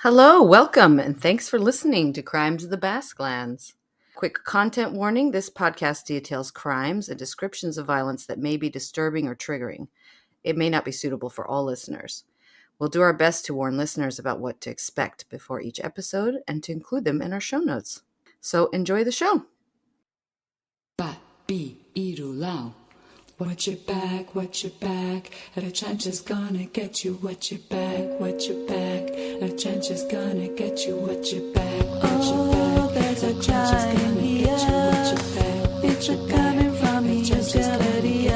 Hello, welcome, and thanks for listening to Crimes of the Basque Lands. Quick content warning, this podcast details crimes and descriptions of violence that may be disturbing or triggering. It may not be suitable for all listeners. We'll do our best to warn listeners about what to expect before each episode and to include them in our show notes. So enjoy the show. Watch your back, and a trench is gonna get you. Watch your back, and a trench is gonna get you. Watch your back, oh, there's a giant here. It's a coming from Euskadi.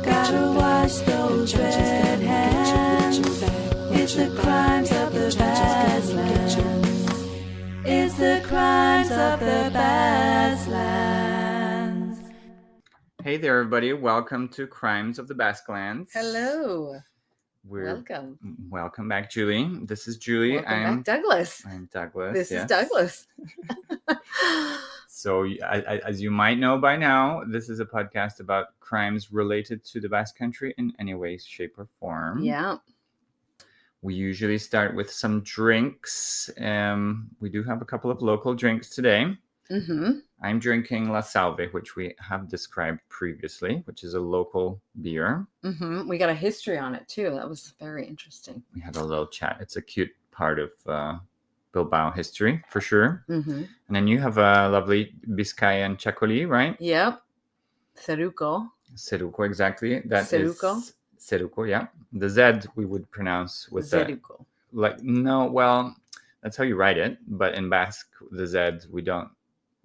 Gotta wash those red hands. It's the crimes of the Basque Lands. It's the crimes of the Basque Lands. Hey there, everybody. Welcome to Crimes of the Basque Lands. Hello. Welcome. Welcome back, Julie. This is Julie. Welcome back, Douglas. I'm Douglas. This is Douglas. So, as you might know by now, this is a podcast about crimes related to the Basque Country in any way, shape, or form. Yeah. We usually start with some drinks. We do have a couple of local drinks today. Mm-hmm. I'm drinking La Salve, which we have described previously, which is a local beer. Mm-hmm. We got a history on it, too. That was very interesting. We had a little chat. It's a cute part of Bilbao history, for sure. Mm-hmm. And then you have a lovely Biscayan Chacoli, right? Yep. Ceruco. Ceruco, exactly. That Ceruco. is Ceruco, yeah. The Z we would pronounce with Ceruco. That's how you write it. But in Basque, the Z,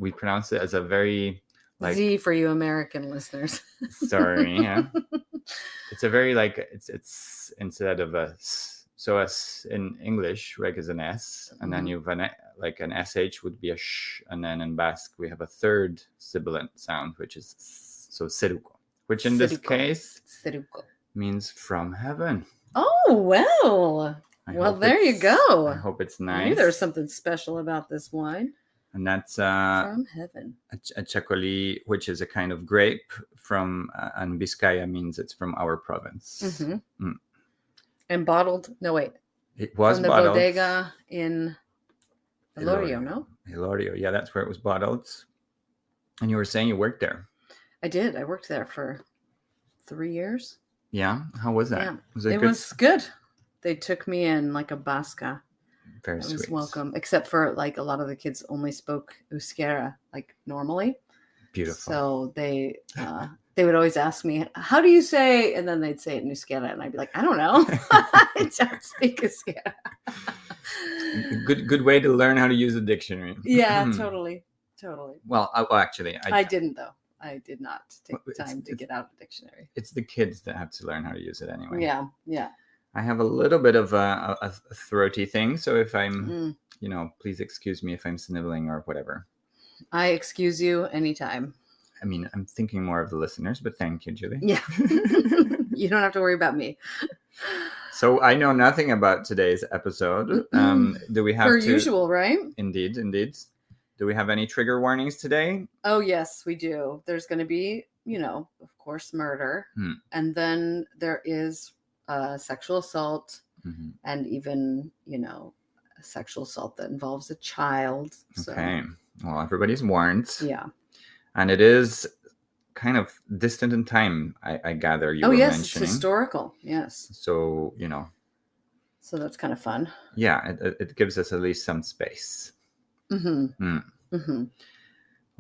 we pronounce it as a very Z for you American listeners. Sorry, yeah. It's a very it's instead of a S. So S in English, is an S, and then you've an SH would be a sh, and then in Basque we have a third sibilant sound, which is S, so Ceruco, which in this case Ceruco means from heaven. Oh, well, there you go. I hope it's nice. I knew there was something special about this wine. And that's from heaven. A chacoli, which is a kind of grape from, and Biscaya means it's from our province. Mm-hmm. Mm. And bottled, no wait. It was from the bottled. bodega in Vitoria, no? Vitoria, yeah, that's where it was bottled. And you were saying you worked there. I did. I worked there for 3 years. Yeah? How was that? Yeah. Was it was good. They took me in like a Basca. Very sweet. Was welcome, except for a lot of the kids only spoke Euskara normally. Beautiful. So they would always ask me, "How do you say?" And then they'd say it in Euskara, and I'd be like, "I don't know. I don't speak Euskara." Good way to learn how to use a dictionary. Yeah, totally. Well, actually, I didn't though. I did not take the time to get out a dictionary. It's the kids that have to learn how to use it anyway. Yeah. I have a little bit of a throaty thing, so if I'm, please excuse me if I'm sniveling or whatever. I excuse you anytime. I mean, I'm thinking more of the listeners, but thank you, Julie. Yeah. You don't have to worry about me. So I know nothing about today's episode. Do we have Per usual, right? Indeed. Do we have any trigger warnings today? Oh, yes, we do. There's going to be, of course, murder. And then there is sexual assault, and even, sexual assault that involves a child. So. Okay. Well, everybody's warned. Yeah. And it is kind of distant in time, I gather you were mentioning. It's historical. Yes. So, So that's kind of fun. Yeah, it gives us at least some space.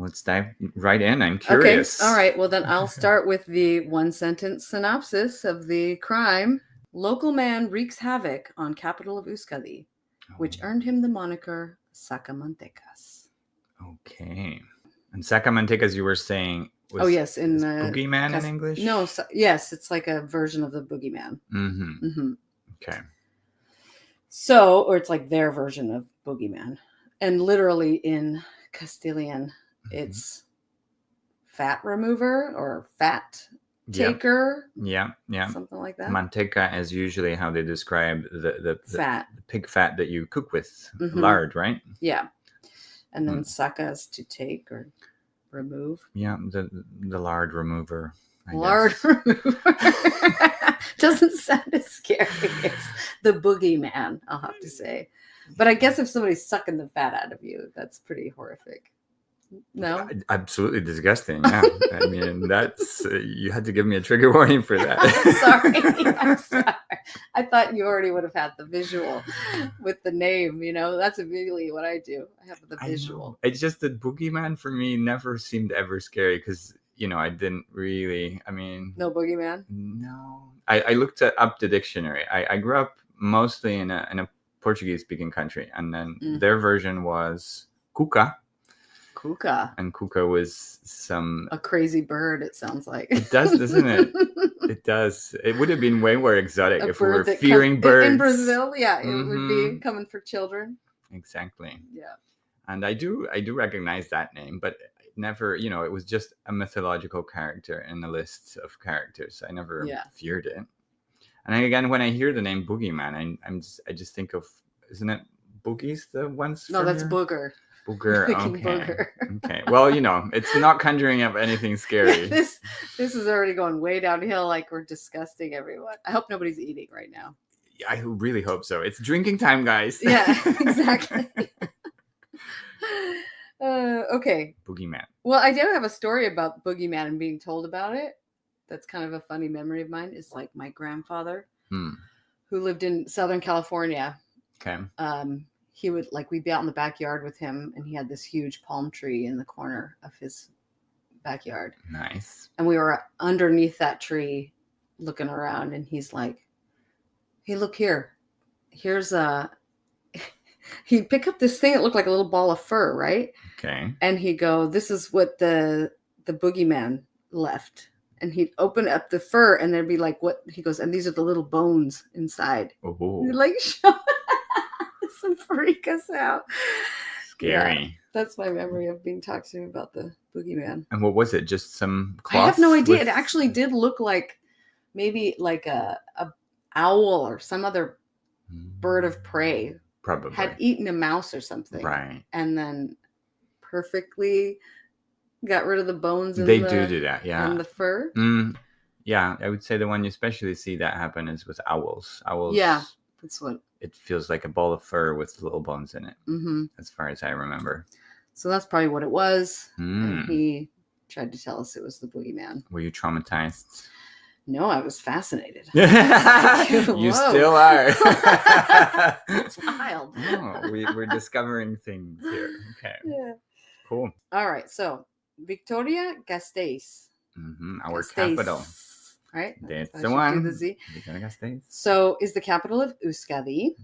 Let's dive right in. I'm curious. Okay. All right. Well, then I'll start with the one-sentence synopsis of the crime. Local man wreaks havoc on capital of Euskadi, which earned him the moniker Sacamantecas. Okay. And Sacamantecas, you were saying, was in Boogieman in English? No. Yes, it's like a version of the Boogieman. Okay. So, or it's like their version of Boogieman. And literally in Castilian, it's fat remover or fat taker. Yeah. Something like that. Manteca is usually how they describe the fat. The pig fat that you cook with. Lard, right? Yeah. And then saca is to take or remove. Yeah, the lard remover. Lard remover. Doesn't sound as scary as the boogeyman, I'll have to say. But I guess if somebody's sucking the fat out of you, that's pretty horrific. No? Absolutely disgusting. Yeah. I mean, that's you had to give me a trigger warning for that. I'm sorry. I thought you already would have had the visual with the name, That's immediately what I do. I have the visual. It's just that Boogieman for me never seemed ever scary because, I didn't really, No boogeyman? No. I looked up the dictionary. I grew up mostly in a Portuguese-speaking country, and then their version was cuca. Cuca. And cuca was a crazy bird, it sounds like. It does, doesn't it? It does. It would have been way more exotic if we were fearing birds. In Brazil, yeah, it would be coming for children. Exactly. Yeah. And I do recognize that name, but never, it was just a mythological character in the list of characters. I never feared it. And again, when I hear the name Boogieman, I just think of, isn't it Boogies the ones? No, that's Booger. Booger. Okay. Booger. Okay. Well, it's not conjuring up anything scary. This is already going way downhill. Like we're disgusting everyone. I hope nobody's eating right now. I really hope so. It's drinking time, guys. Yeah, exactly. Okay. Boogieman. Well, I do have a story about Boogieman and being told about it. That's kind of a funny memory of mine. It's like my grandfather, who lived in Southern California. Okay. He would we'd be out in the backyard with him, and he had this huge palm tree in the corner of his backyard. Nice. And we were underneath that tree looking around, and he's like, "Hey, look here. Here's he'd pick up this thing that looked like a little ball of fur, right? Okay. And he'd go, this is what the boogeyman left. And he'd open up the fur, and there'd be like what he goes, and these are the little bones inside. Oh. He'd like show this and freak us out. Scary. Yeah, that's my memory of being talked to about the boogeyman. And what was it? Just some cloth? I have no idea. It actually did look like maybe like a owl or some other bird of prey. Probably. Had eaten a mouse or something. Right. And then perfectly got rid of the bones. They do that, yeah. And the fur. Yeah, I would say the one you especially see that happen is with owls. Owls. Yeah, that's what. It feels like a ball of fur with little bones in it, as far as I remember. So that's probably what it was. And he tried to tell us it was the boogeyman. Were you traumatized? No, I was fascinated. You still are. That's wild. Oh, we're discovering things here. Okay. Yeah. Cool. All right. So Vitoria-Gasteiz. Our capital. Right? That's the one. The Z. Vitoria-Gasteiz. So is the capital of Euskadi.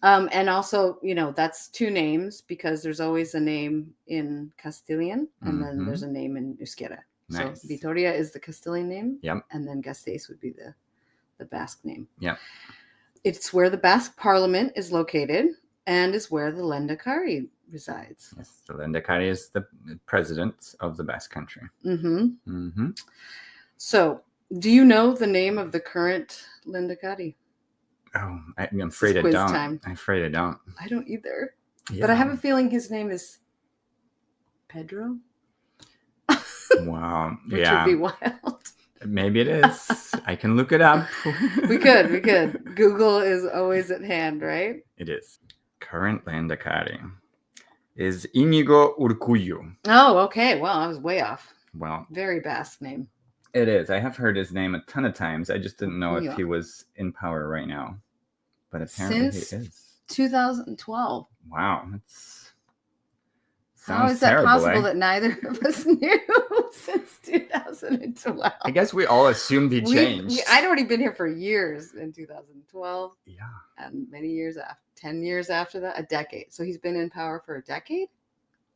And also, that's two names because there's always a name in Castilian and then there's a name in Euskera. Nice. So Vitoria is the Castilian name. Yep. And then Gasteiz would be the Basque name. Yep. It's where the Basque Parliament is located and is where the Lehendakari resides. Yes, the Lehendakari is the president of the Basque Country. So, do you know the name of the current Lehendakari? Oh, I'm afraid I don't. I'm afraid I don't. I don't either. Yeah. But I have a feeling his name is Pedro. Wow. Which would be wild. Maybe it is. I can look it up. We could. Google is always at hand, right? It is. Current Lehendakari is Inigo Urkullu. Oh, okay. Well, I was way off. Well, very Basque name. It is. I have heard his name a ton of times. I just didn't know if he was in power right now. But apparently he is. 2012. Wow. How is that possible that neither of us knew since 2012? I guess we all assumed he changed. I'd already been here for years in 2012. Yeah. And many years after, 10 years after that, a decade. So he's been in power for a decade?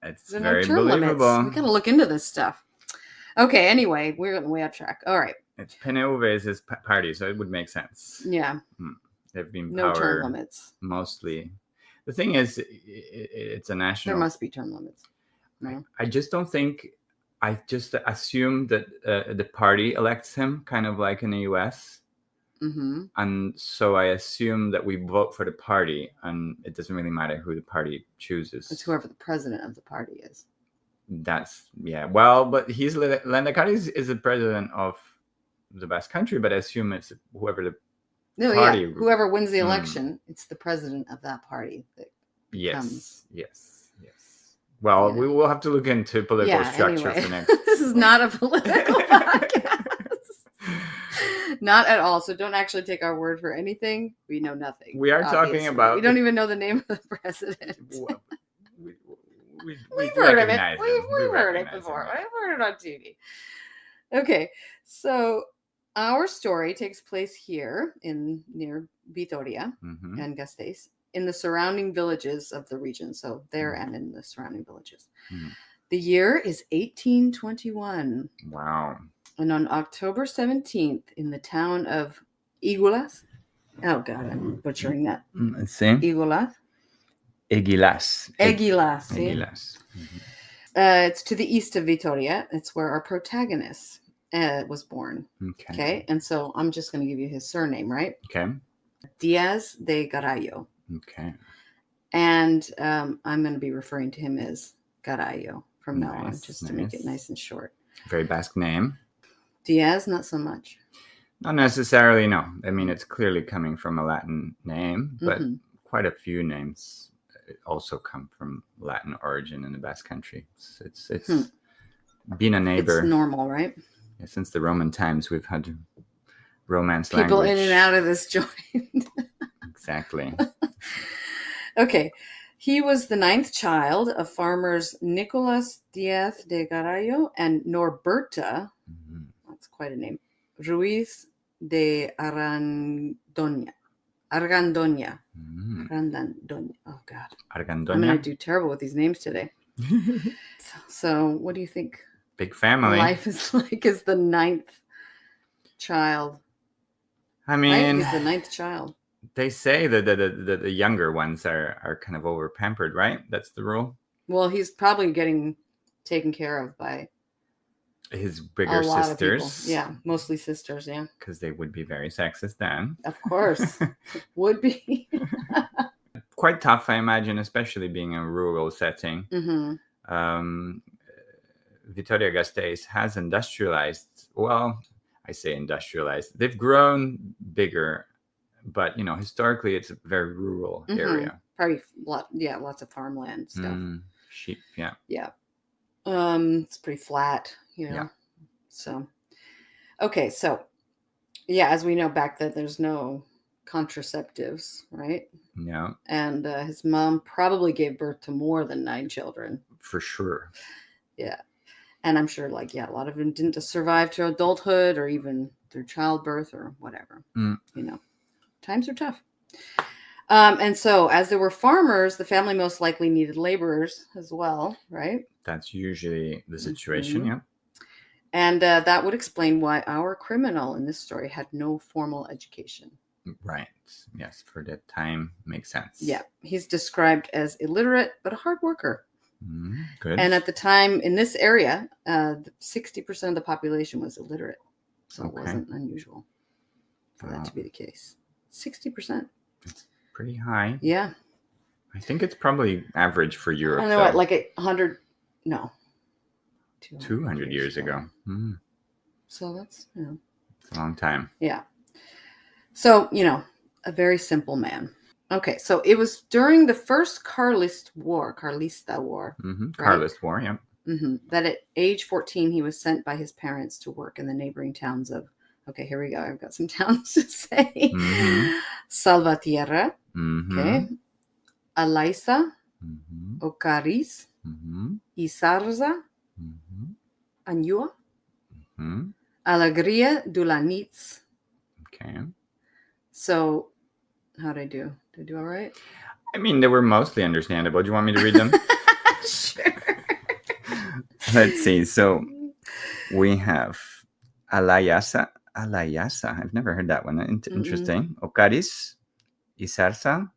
It's very believable. We got to look into this stuff. Okay, anyway, we're getting way off track. All right. It's PNV is his party, so it would make sense. Yeah. They've been no power term limits. Mostly. The thing is, it's a national. There must be term limits. No. I just don't think. I just assume that the party elects him, kind of like in the U.S. And so I assume that we vote for the party, and it doesn't really matter who the party chooses. It's whoever the president of the party is. That's well, but he's Lehendakari is the president of the Basque Country, but I assume it's whoever the party. Whoever wins the election, it's the president of that party that comes. Yes. Well, we will have to look into political structure for next. This is not a political podcast. Not at all. So don't actually take our word for anything. We know nothing. We are talking about. We don't even know the name of the president. We've heard of it. We've heard it before. I've heard it on TV. Okay, so our story takes place here near Vitoria and Gasteiz, in the surrounding villages of the region. So there and in the surrounding villages. The year is 1821. Wow. And on October 17th, in the town of Igulas. Oh, God, I'm butchering that. Let's see. Igulas. Eguilas. It's to the east of Vitoria. It's where our protagonist was born. Okay. And so I'm just going to give you his surname, right? Okay. Diaz de Garallo. Okay. And I'm going to be referring to him as Garallo from now on, just to make it nice and short. Very Basque name. Diaz, not so much. Not necessarily, no. I mean, it's clearly coming from a Latin name, but quite a few names also come from Latin origin in the Basque Country. It's been a neighbor. It's normal, right? Yeah, since the Roman times, we've had Romance people language. In and out of this joint. Exactly. Okay. He was the 9th child of farmers Nicolas Diaz de Garallo and Norberta, that's quite a name, Ruiz de Argandoña. Oh, God. Argandoña. I'm going to do terrible with these names today. So what do you think? Big family. Life is like as the 9th child. I mean, right? He's the 9th child. They say that the younger ones are kind of over pampered, right? That's the rule. Well, he's probably getting taken care of by his bigger sisters. Yeah, mostly sisters, yeah. Because they would be very sexist then. Of course. Would be. Quite tough, I imagine, especially being in a rural setting. Vitoria-Gasteiz has industrialized. Well, I say industrialized. They've grown bigger. But, historically, it's a very rural area. Probably, lots of farmland stuff. Sheep, yeah. Yeah. It's pretty flat, Yeah. So, okay. So, yeah, as we know back then, there's no contraceptives, right? Yeah. And his mom probably gave birth to more than 9 children. For sure. Yeah. And I'm sure, a lot of them didn't survive to adulthood or even through childbirth or whatever, Times are tough. And so as there were farmers, the family most likely needed laborers as well, right? That's usually the situation, yeah. And that would explain why our criminal in this story had no formal education. Right. Yes, for that time makes sense. Yeah. He's described as illiterate, but a hard worker. Good. And at the time in this area, 60% of the population was illiterate. So it wasn't unusual for that to be the case. 60%. It's pretty high. Yeah. I think it's probably average for Europe. I know what, 100, no. 200 years ago. So that's, It's a long time. Yeah. So, a very simple man. Okay, so it was during the first Carlista War. Right? Carlist War, yeah. That at age 14, he was sent by his parents to work in the neighboring towns of, okay, here we go. I've got some towns to say. Salvatierra, okay, Alaisa, Ocariz, Isarza, Anua, Alegria Dulanitz. Okay. So, how'd I do? Did I do all right? I mean, they were mostly understandable. Do you want me to read them? Sure. Let's see. So, we have Alayasa. I've never heard that one. Interesting. Ocariz, Isarza,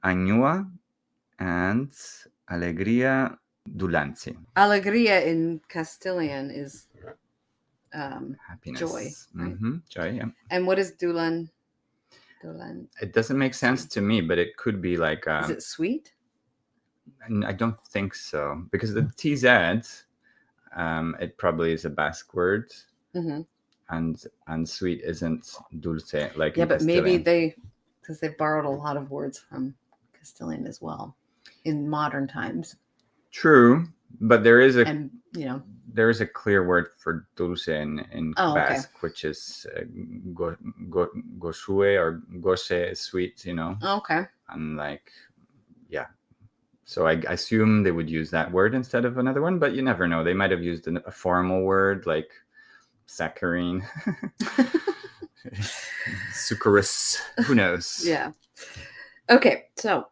Anua, and Alegria Dulanzi. Alegria in Castilian is happiness. Joy. Right? Joy, yeah. And what is Dulan? It doesn't make sense to me, but it could be like... is it sweet? I don't think so, because the TZ, it probably is a Basque word, Mm-hmm. and sweet isn't dulce like Yeah, in but maybe Castilian. because they've borrowed a lot of words from Castilian as well in modern times. True, but there is a And, clear word for dulce in Oh, okay. Basque, which is gosue or gose is sweet, okay. and like, yeah. So I assume they would use that word instead of another one, but you never know. They might have used a formal word like saccharine, sucrose. Who knows? Yeah. Okay, so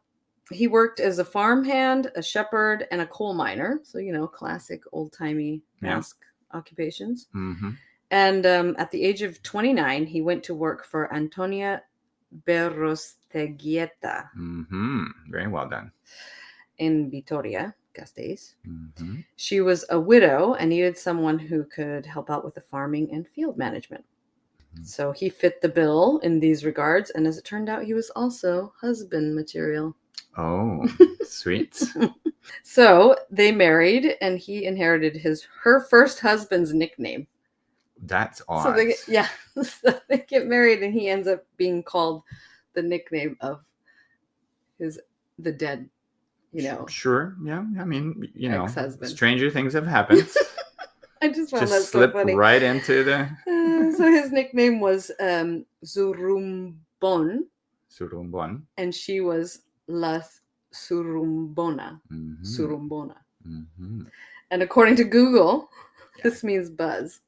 he worked as a farmhand, a shepherd, and a coal miner. So, classic old-timey Yeah. Basque occupations. Mm-hmm. And at the age of 29, he went to work for Antonia Berrosteguieta Mm-hmm. Very well done. in Vitoria-Gasteiz. Mm-hmm. She was a widow and needed someone who could help out with the farming and field management. So he fit the bill in these regards, and as it turned out, he was also husband material. Oh, sweet. So they married, and he inherited her first husband's nickname. That's odd. So they get married, and he ends up being called the nickname of the dead, Sure. Yeah. I mean, ex-husband. Stranger things have happened. I just found that so slipped funny. right into the. So his nickname was Zurumbon, Surumbon. and she was La Surumbona. Mm-hmm. Surumbona. Mm-hmm. And according to Google, this means buzz.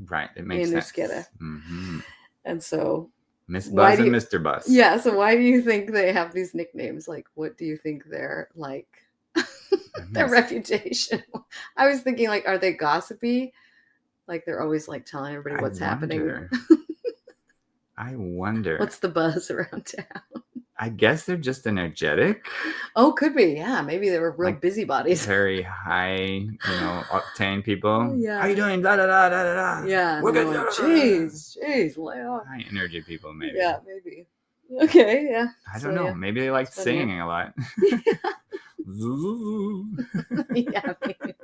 Right, it makes sense. Euskadi. Mm-hmm. And so Miss Buzz and Mr. Buzz. Yeah, so why do you think they have these nicknames? Like, what do you think they're like? Their reputation. I was thinking, like, are they gossipy? Like, they're always like telling everybody what's happening. I wonder. What's the buzz around town? I guess they're just energetic. Oh, could be. Yeah, maybe they were real busybodies. Very high, octane people. Oh, yeah. How you doing? Da da da da da. Yeah. Jeez, lay off. High energy people, maybe. Yeah, maybe. Okay, yeah. I don't know. Yeah. Maybe they like singing a lot. Yeah, maybe.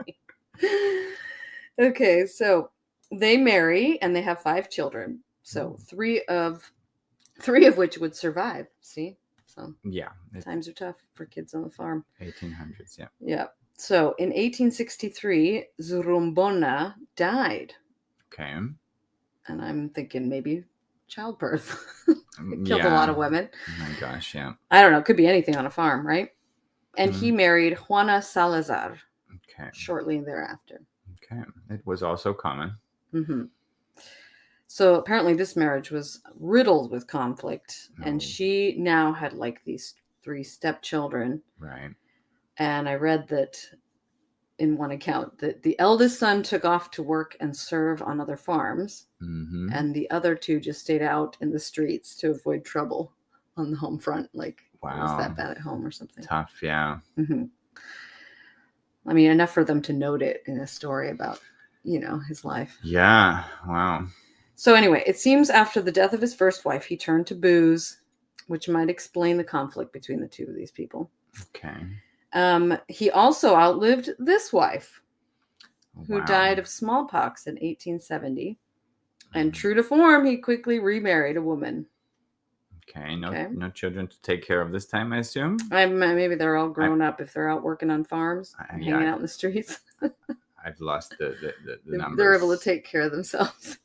Okay, so they marry and they have 5 children. So 3 of which would survive. See? So yeah, times are tough for kids on the farm. 1800s, yeah. Yeah. So in 1863, Zurumbona died. Okay. And I'm thinking maybe childbirth. It killed a lot of women. Oh my gosh, yeah. I don't know. It could be anything on a farm, right? And he married Juana Salazar. Okay. Shortly thereafter. Okay. It was also common. Mm-hmm. So apparently this marriage was riddled with conflict. Oh. And she now had like these 3 stepchildren. Right. And I read that in one account that the eldest son took off to work and serve on other farms. Mm-hmm. And the other 2 just stayed out in the streets to avoid trouble on the home front. Like, wow. It was that bad at home or something. Tough, yeah. Mm-hmm. I mean, enough for them to note it in a story about, his life. Yeah, wow. So anyway, it seems after the death of his first wife, he turned to booze, which might explain the conflict between the 2 of these people. Okay. He also outlived this wife, who died of smallpox in 1870. And true to form, he quickly remarried a woman. Okay. No children to take care of this time, I assume? Maybe they're all grown up if they're out working on farms, hanging out in the streets. I've lost the numbers. They're able to take care of themselves.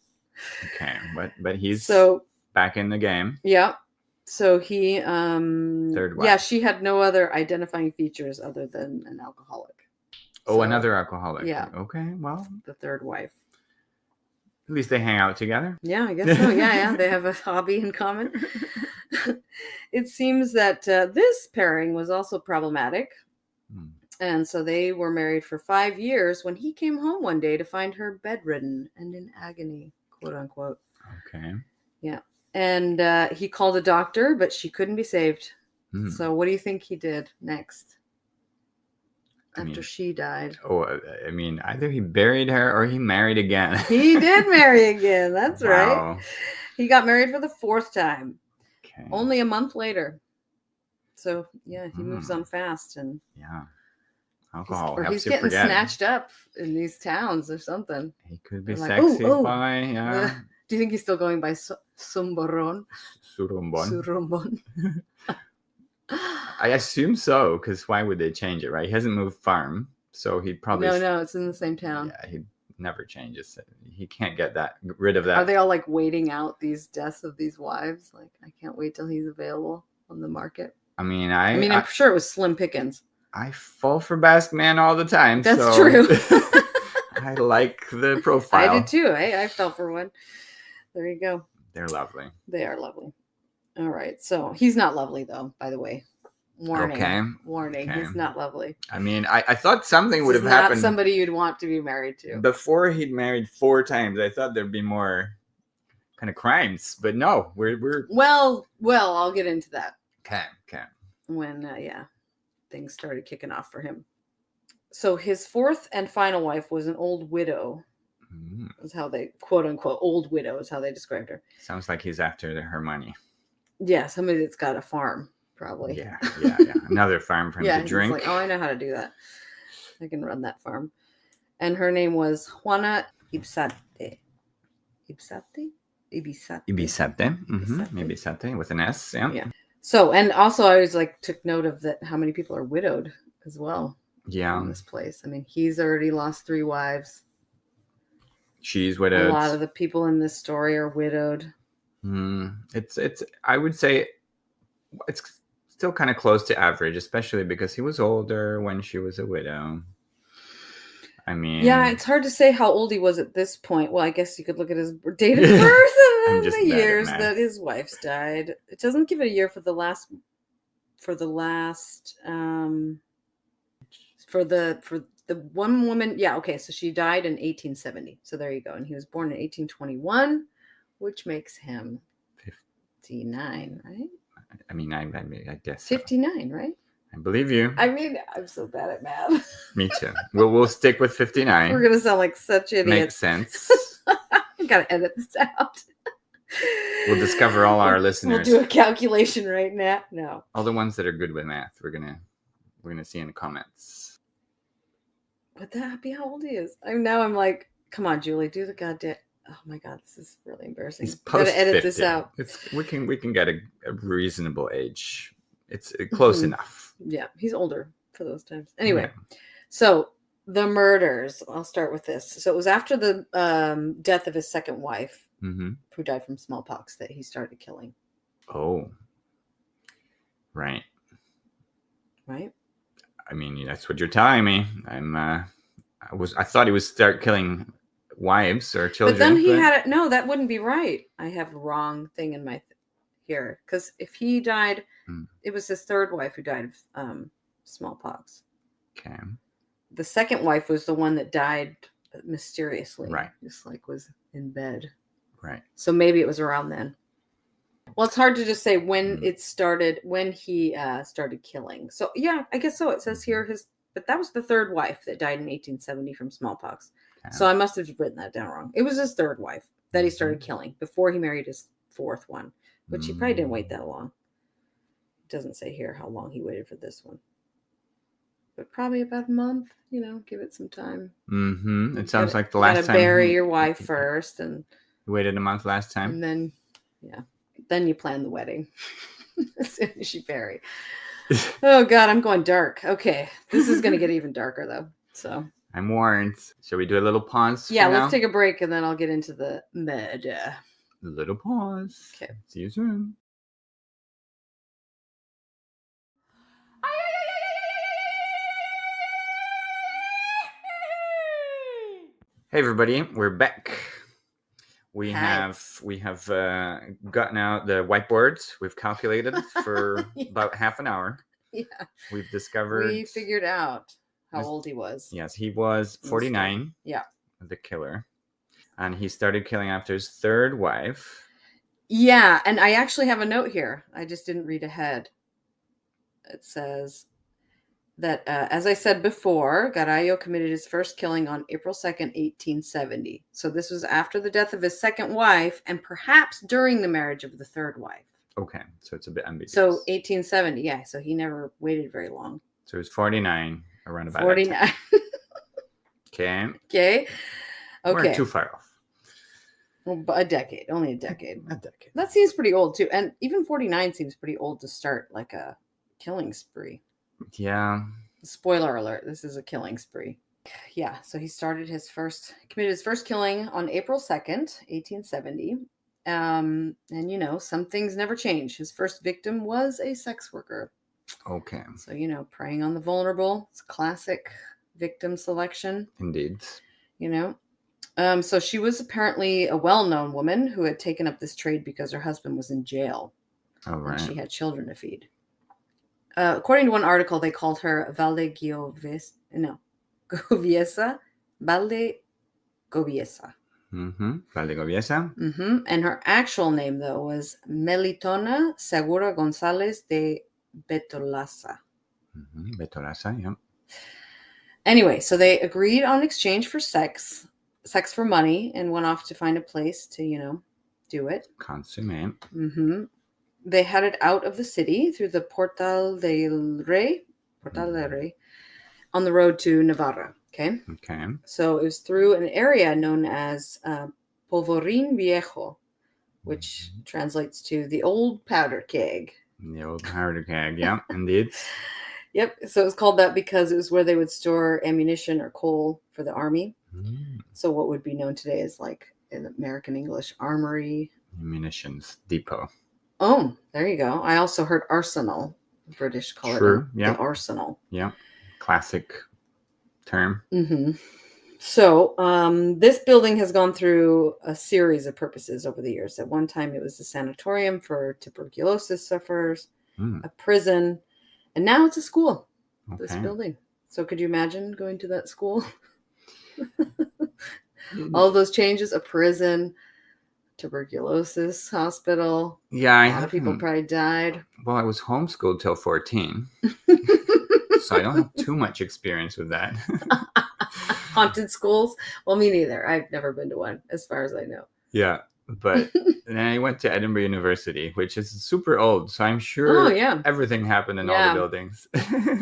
Okay, but he's back in the game. Yeah. So he third wife. Yeah, she had no other identifying features other than an alcoholic. Oh, another alcoholic. Yeah. Okay, well. The third wife. At least they hang out together. Yeah, I guess so. Yeah. They have a hobby in common. It seems that this pairing was also problematic. And so they were married for 5 years when he came home one day to find her bedridden and in agony, quote unquote. Okay. Yeah. And he called a doctor, but she couldn't be saved. So what do you think he did next? After she died. Oh, I mean, either he buried her or he married again. He did marry again. That's right. He got married for the 4th time. Okay. Only a month later. So, yeah, he moves on fast. And yeah. Alcohol Or helps he's you getting forget. snatched up in these towns or something. He could be They're like, sexy "Oh, oh." by Do you think he's still going by Sumbaron? Surumbon. Surumbon. I assume so, because why would they change it, right? He hasn't moved farm, so he'd probably... No, it's in the same town. Yeah, he never changes it. He can't get rid of that. Are they all like waiting out these deaths of these wives? Like, I can't wait till he's available on the market. I mean, I'm sure it was slim pickings. I fall for Basque man all the time. That's so true. I like the profile. I did too. I fell for one. There you go. They're lovely. They are lovely. All right. So he's not lovely, though, by the way. Warning. Okay. Warning. Okay. He's not lovely. I mean, I thought something would have Not happened. Somebody you'd want to be married to. Before he'd married 4 times, I thought there'd be more kind of crimes. But no, we're... Well, I'll get into that. Okay. When, things started kicking off for him. So his 4th and final wife was an old widow. Is how they, quote unquote, old widow is how they described her. Sounds like he's after her money. Yeah, somebody that's got a farm, probably. Yeah. Another farm for him to drink. He's like, I know how to do that. I can run that farm. And her name was Juana Ibsate. Ibisate? Ibisate with an S. Yeah. So, and also I was like, took note of that, how many people are widowed as well. Yeah. In this place. I mean, he's already lost 3 wives. She's widowed. A lot of the people in this story are widowed. It's I would say it's still kind of close to average, especially because he was older when she was a widow. I mean, yeah, it's hard to say how old he was at this point. Well, I guess you could look at his date of birth and then the years that his wife's died. It doesn't give it a year for the one woman. Yeah, okay, so she died in 1870. So there you go. And he was born in 1821, which makes him 59, right? I mean, I guess 59, right? I believe you. I mean, I'm so bad at math. Me too. We'll stick with 59. We're gonna sound like such idiots. Makes sense. I gotta edit this out. We'll discover all our listeners. We'll do a calculation right now. No. All the ones that are good with math, we're gonna see in the comments. Would that be how old he is? I'm like, come on, Julie, do the goddamn. Oh my god, this is really embarrassing. He's post gotta edit 50. This out. We can get a reasonable age. It's close enough. Yeah, he's older for those times. Anyway, So the murders. I'll start with this. So it was after the death of his second wife, who died from smallpox, that he started killing. Oh, right. Right. I mean, that's what you're telling me. I thought he would start killing wives or children. But then he had it. No, that wouldn't be right. I have the wrong thing in my here. Because if he died, it was his 3rd wife who died of smallpox. Okay. The second wife was the one that died mysteriously. Right. Just like was in bed. Right. So maybe it was around then. Well, it's hard to just say when it started, when he started killing. So, yeah, I guess so. It says here but that was the 3rd wife that died in 1870 from smallpox. Okay. So I must have written that down wrong. It was his 3rd wife that he started killing before he married his 4th one, which he probably didn't wait that long. It doesn't say here how long he waited for this one. But probably about a month, give it some time. It sounds like the last time. You gotta bury your wife first. And you waited a month last time. And then, then you plan the wedding as soon as you bury. Oh God, I'm going dark. Okay, this is going to get even darker though. So I'm warned. Shall we do a little pause? Yeah, let's take a break and then I'll get into the murder. A little pause. Okay. See you soon. Hey everybody, we're back. We have gotten out the whiteboards. We've calculated for about half an hour. Yeah. We figured out how old he was. Yes, he was 49. Yeah. The killer. And he started killing after his 3rd wife. Yeah, and I actually have a note here. I just didn't read ahead. It says that, as I said before, Garallo committed his first killing on April 2nd, 1870. So this was after the death of his 2nd wife and perhaps during the marriage of the 3rd wife. Okay, so it's a bit ambiguous. So 1870, yeah. So he never waited very long. So he was 49 around about 49. that time. Okay. We're Okay. too far off. Well, a decade. Only a decade. A decade. That seems pretty old too. And even 49 seems pretty old to start like a killing spree. Yeah. Spoiler alert, this is a killing spree. Yeah, so he committed his first killing on April 2nd, 1870. And some things never change. His first victim was a sex worker. Okay. So, preying on the vulnerable. It's classic victim selection. Indeed. So she was apparently a well-known woman who had taken up this trade because her husband was in jail. All right. And she had children to feed. According to one article, they called her Goviesa. Valdegoviesa. And her actual name, though, was Melitona Segura González de Betolaza. Betolaza, yeah. Anyway, so they agreed on exchange for sex for money, and went off to find a place to, do it. Consummate. They headed out of the city through the Portal del Rey, on the road to Navarra. Okay. Okay. So it was through an area known as Polvorín Viejo, which translates to the old powder keg. The old powder keg, yeah, indeed. Yep. So it was called that because it was where they would store ammunition or coal for the army. So what would be known today as like in American English, armory. Munitions depot. Oh, there you go. I also heard arsenal. British call it the arsenal. Yeah. Classic term. So this building has gone through a series of purposes over the years. At one time, it was a sanatorium for tuberculosis sufferers, a prison, and now it's a school, this building. So could you imagine going to that school? All those changes, a prison, tuberculosis hospital. Yeah, a lot of people probably died. Well, I was homeschooled till 14. So I don't have too much experience with that. Haunted schools? Well, me neither. I've never been to one, as far as I know. Yeah, but then I went to Edinburgh University, which is super old. So I'm sure everything happened in all the buildings.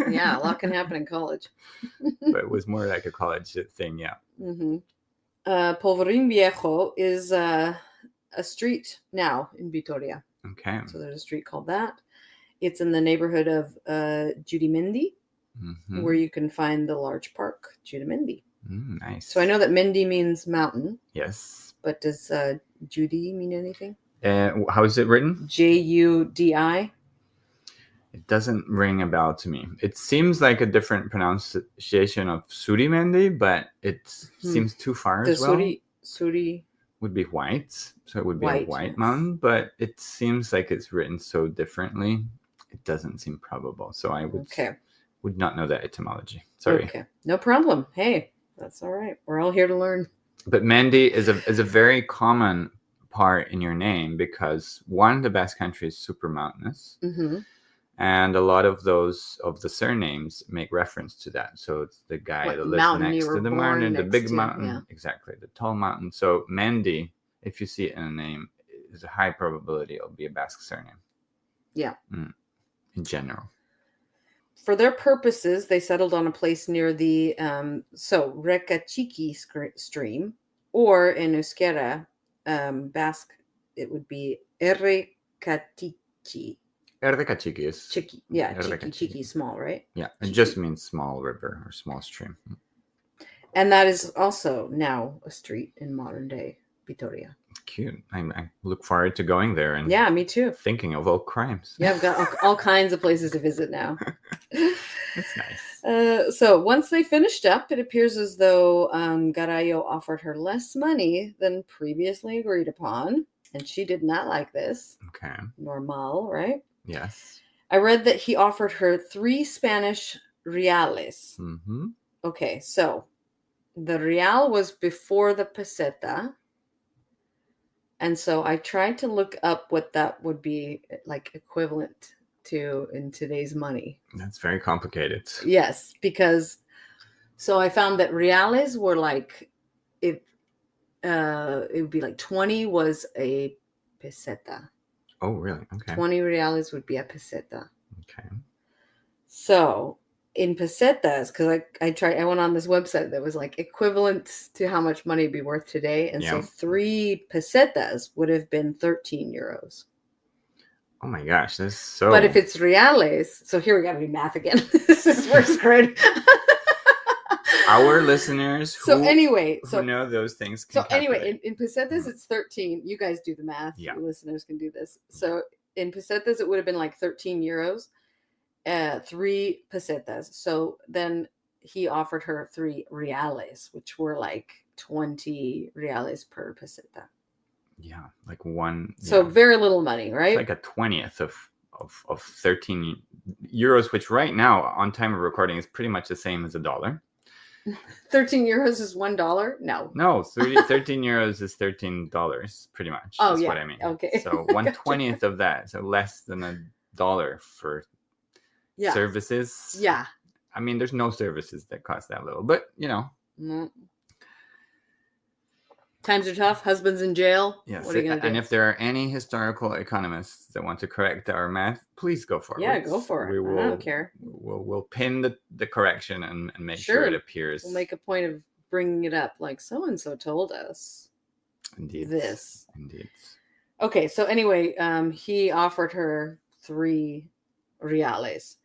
Yeah, a lot can happen in college. But it was more like a college thing, yeah. Polvorín Viejo is a street now in Vitoria. Okay. So there's a street called that. It's in the neighborhood of Judimendi, where you can find the large park, Judimendi. Nice. So I know that Mendi means mountain. Yes. But does Judy mean anything? How is it written? Judi. It doesn't ring a bell to me. It seems like a different pronunciation of Surimendi, but it seems too far as well. Suri would be white, so it would be a white mountain, but it seems like it's written so differently. It doesn't seem probable. So I would not know that etymology. Sorry. Okay. No problem. Hey, that's all right. We're all here to learn. But Mendi is a very common part in your name because one, the Basque Country is super mountainous, and a lot of the surnames make reference to that. So it's the guy that lives next to the mountain, the big mountain, exactly, the tall mountain. So Mendi, if you see it in a name, is a high probability it'll be a Basque surname. Yeah. In general. For their purposes, they settled on a place near the Recachiki stream, or in Euskadi, Basque, it would be Errekatiki. Errekatiki is Chiki. Yeah, Chiki, small, right? Yeah, it just means small river or small stream. And that is also now a street in modern day Vitoria. Cute. I look forward to going there and me too. Thinking of old crimes. Yeah, I've got all kinds of places to visit now. That's nice. So once they finished up, it appears as though Garayo offered her less money than previously agreed upon, and she did not like this. Okay. Normal, right? Yes. I read that he offered her 3 Spanish reales. Okay, so the real was before the peseta. And so I tried to look up what that would be like equivalent to in today's money. That's very complicated. Yes, because so I found that reales were like it would be like 20 was a peseta. Oh, really? Okay. 20 reales would be a peseta. Okay. So in pesetas, because I went on this website that was like equivalent to how much money would be worth today. And so Yeah. 3 pesetas would have been 13 euros. Oh my gosh, that's so. But if it's reales, so here we got to do math again. This is first grade. Our listeners who know those things can calculate. in pesetas, it's 13. You guys do the math. Yeah. Your listeners can do this. So in pesetas, it would have been like 13 euros, 3 pesetas. So then he offered her 3 reales, which were like 20 reales per peseta. Yeah, like one. So very little money, right? Like a 20th of 13 euros, which right now on time of recording is pretty much the same as $1. 13 euros is $1? No, 13 euros is $13 pretty much. Oh, That's yeah. what I mean. Okay. So 1/20th of that, so less than $1 for services. Yeah. I mean, there's no services that cost that little, but Times are tough. Husband's in jail. Yes. What are you going to do? And if there are any historical economists that want to correct our math, please go for it. Yeah, go for it. I don't care. We'll pin the correction and make sure it appears. We'll make a point of bringing it up, like so-and-so told us. Indeed. This. Indeed. Okay, so anyway, he offered her 3 reales.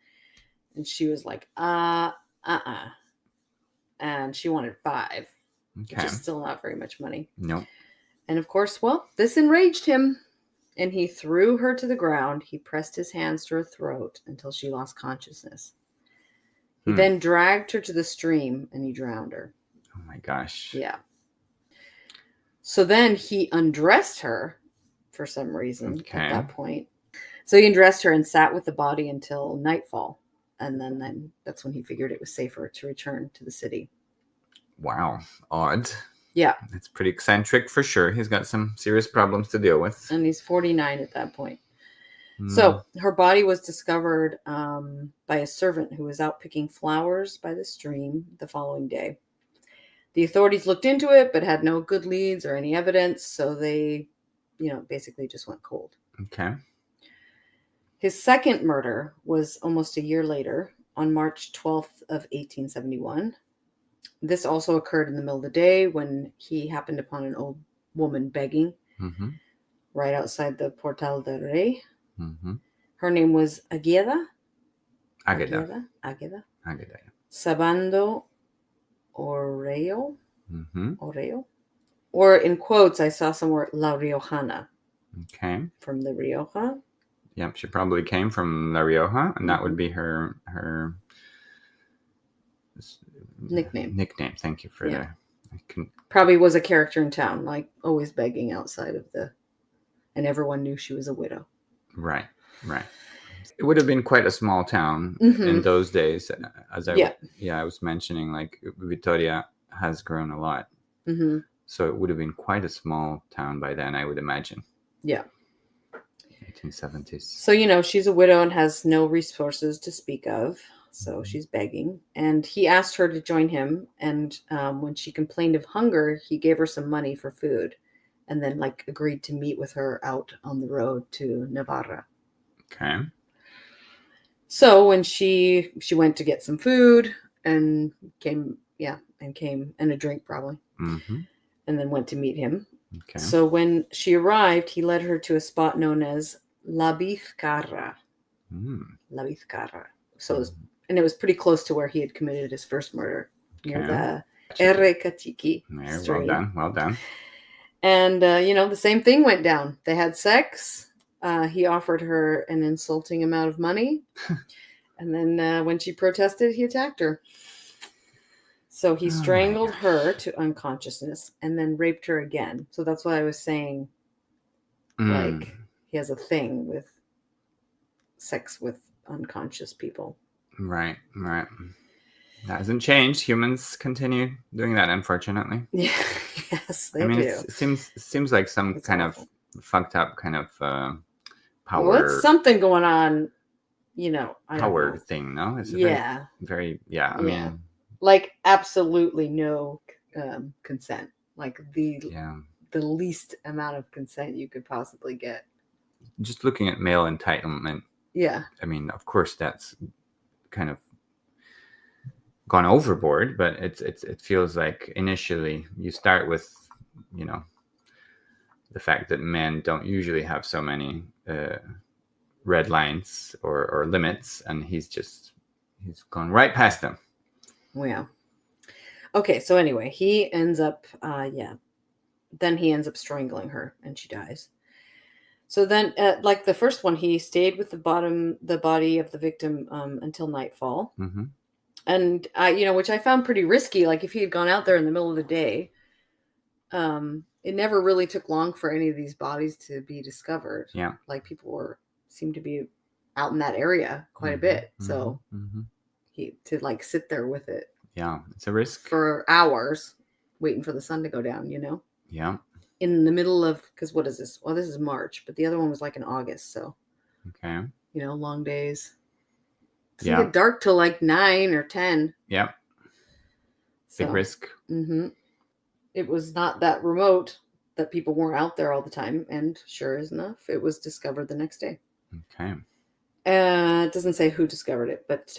And she was like, and she wanted 5. Okay. Which is still not very much money. No. And of course, this enraged him. And he threw her to the ground. He pressed his hands to her throat until she lost consciousness. He then dragged her to the stream and he drowned her. Oh my gosh. Yeah. So then he undressed her for some reason at that point. So he undressed her and sat with the body until nightfall. And then that's when he figured it was safer to return to the city. Wow. Odd. Yeah. It's pretty eccentric for sure. He's got some serious problems to deal with. And he's 49 at that point. So her body was discovered by a servant who was out picking flowers by the stream the following day. The authorities looked into it, but had no good leads or any evidence. So they, basically just went cold. Okay. His second murder was almost a year later, on March 12th of 1871. This also occurred in the middle of the day when he happened upon an old woman begging right outside the Portal del Rey. Mm-hmm. Her name was Águeda. Águeda. Sabando Oreo. Mm-hmm. Oreo. Or in quotes, I saw somewhere La Riojana. Okay. From the Rioja. Yep, she probably came from La Rioja, and that would be her nickname. Thank you for that. Probably was a character in town, like always begging outside of and everyone knew she was a widow. Right. It would have been quite a small town in those days, as I was mentioning. Like Vitoria has grown a lot, so it would have been quite a small town by then, I would imagine. Yeah. 1870s. So she's a widow and has no resources to speak of. So she's begging, and he asked her to join him. And when she complained of hunger, he gave her some money for food, and then agreed to meet with her out on the road to Navarra. Okay. So when she went to get some food and came and a drink probably, and then went to meet him. Okay. So when she arrived, he led her to a spot known as La Bizcarra. La Bizcarra. So it was pretty close to where he had committed his first murder, near the Errekatiki stream. Well done. And, the same thing went down. They had sex. He offered her an insulting amount of money. And then when she protested, he attacked her. So he strangled her to unconsciousness and then raped her again. So that's why I was saying, he has a thing with sex with unconscious people. Right. That hasn't changed. Humans continue doing that, unfortunately. Yeah, yes, they do. It seems like some kind of fucked up kind of power. Well, it's something going on, power thing, no? It's very. I mean, absolutely no consent. The least amount of consent you could possibly get. Just looking at male entitlement. Yeah. I mean, of course, that's kind of gone overboard, but it feels like initially you start with, you know, the fact that men don't usually have so many red lines or limits, and he's gone right past them. Yeah. Okay, so anyway, he ends up, then he ends up strangling her, and she dies. So then, like the first one, he stayed with the body of the victim until nightfall. Mm-hmm. And which I found pretty risky. Like if he had gone out there in the middle of the day, it never really took long for any of these bodies to be discovered. Yeah. Like people seemed to be out in that area quite a bit. So he to like sit there with it. Yeah, it's a risk for hours, waiting for the sun to go down. Yeah. In the middle of, because what is this? Well, this is March, but the other one was like in August. So okay. Long days. It doesn't get dark till like 9 or 10. Yeah. Big risk. Mm-hmm. It was not that remote that people weren't out there all the time. And sure enough, it was discovered the next day. Okay. It doesn't say who discovered it, but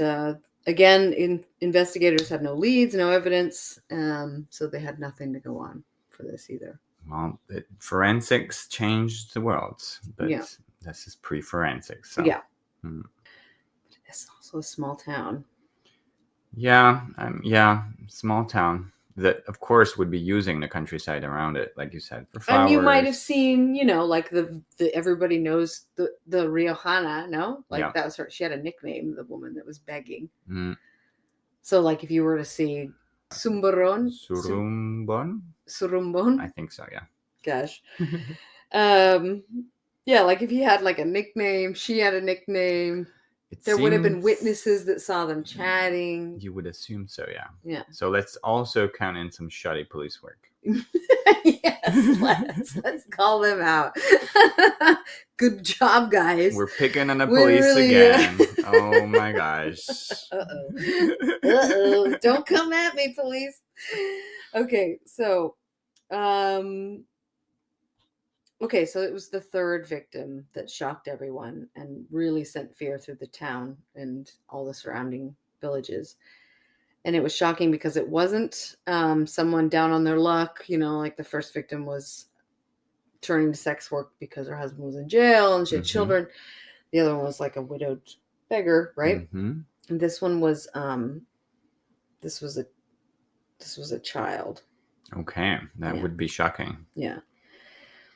again, investigators had no leads, no evidence. So they had nothing to go on for this either. Well, forensics changed the world, but this is pre-forensics. So. Yeah. It's also a small town. Yeah, small town that, of course, would be using the countryside around it, like you said, for flowers. And you might have seen, like the everybody knows the Riojana, no? Like that was her. She had a nickname, the woman that was begging. Mm. So, like, if you were to see Surumbon, I think so. Yeah. Gosh. Like if he had like a nickname, she had a nickname. There would have been witnesses that saw them chatting. You would assume so, yeah. Yeah. So let's also count in some shoddy police work. Yes, let's call them out. Good job, guys. We're picking on the police again. Oh my gosh. Uh-oh. Don't come at me, police. Okay, so so it was the third victim that shocked everyone and really sent fear through the town and all the surrounding villages. And it was shocking because it wasn't someone down on their luck, like the first victim was turning to sex work because her husband was in jail and she had children. The other one was like a widowed beggar, right? Mm-hmm. And this one was this was a child. Okay, that would be shocking. Yeah.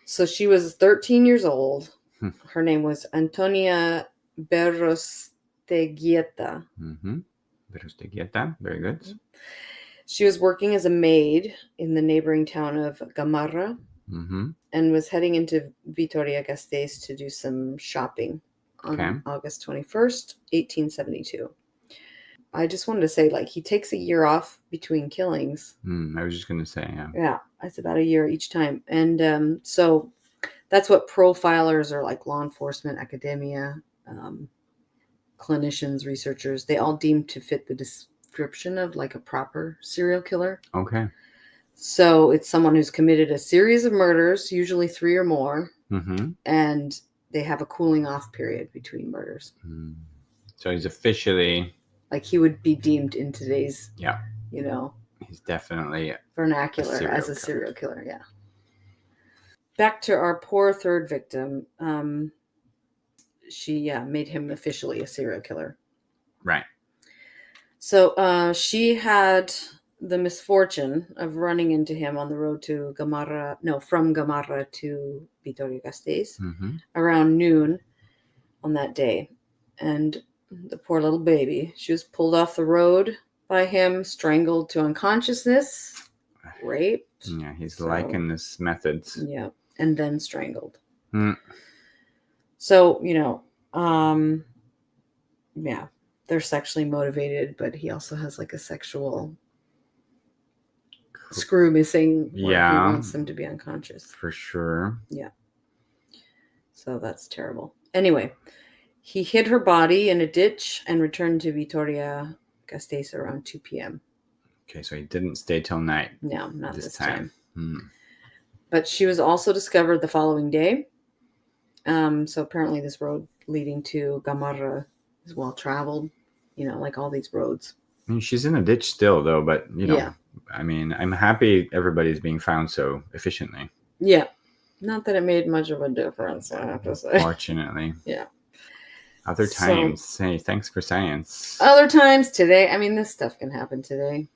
So she was 13 years old. Her name was Antonia Berrosteguieta. Mm-hmm. Berrosteguieta, very good. She was working as a maid in the neighboring town of Gamarra and was heading into Vitoria-Gasteiz to do some shopping on August 21st, 1872. I just wanted to say, like, he takes a year off between killings. I was just going to say, yeah. Yeah, it's about a year each time. And so that's what profilers or like law enforcement, academia, clinicians, researchers, they all deem to fit the description of like a proper serial killer. Okay. So it's someone who's committed a series of murders, usually 3 or more, and they have a cooling off period between murders. So he's officially... Like he would be deemed in today's, he's definitely vernacular as a serial killer. Yeah. Back to our poor third victim. She made him officially a serial killer. Right. So she had the misfortune of running into him on the road to from Gamarra to Vitoria-Gasteiz around noon on that day. And the poor little baby, she was pulled off the road by him, strangled to unconsciousness, raped. Yeah, he's liking this method. Yeah, and then strangled. So, they're sexually motivated, but he also has like a sexual screw missing where he wants them to be unconscious. For sure. Yeah. So that's terrible. Anyway, he hid her body in a ditch and returned to Vitoria-Gasteiz around 2 p.m. Okay, so he didn't stay till night. No, not this time. But she was also discovered the following day. So apparently this road leading to Gamarra is well traveled, like all these roads. I mean, she's in a ditch still, though, but, Yeah. I mean, I'm happy everybody's being found so efficiently. Yeah. Not that it made much of a difference, I have to say. Fortunately. Yeah. Other So- times, hey, thanks for science. Other times today, I mean, this stuff can happen today.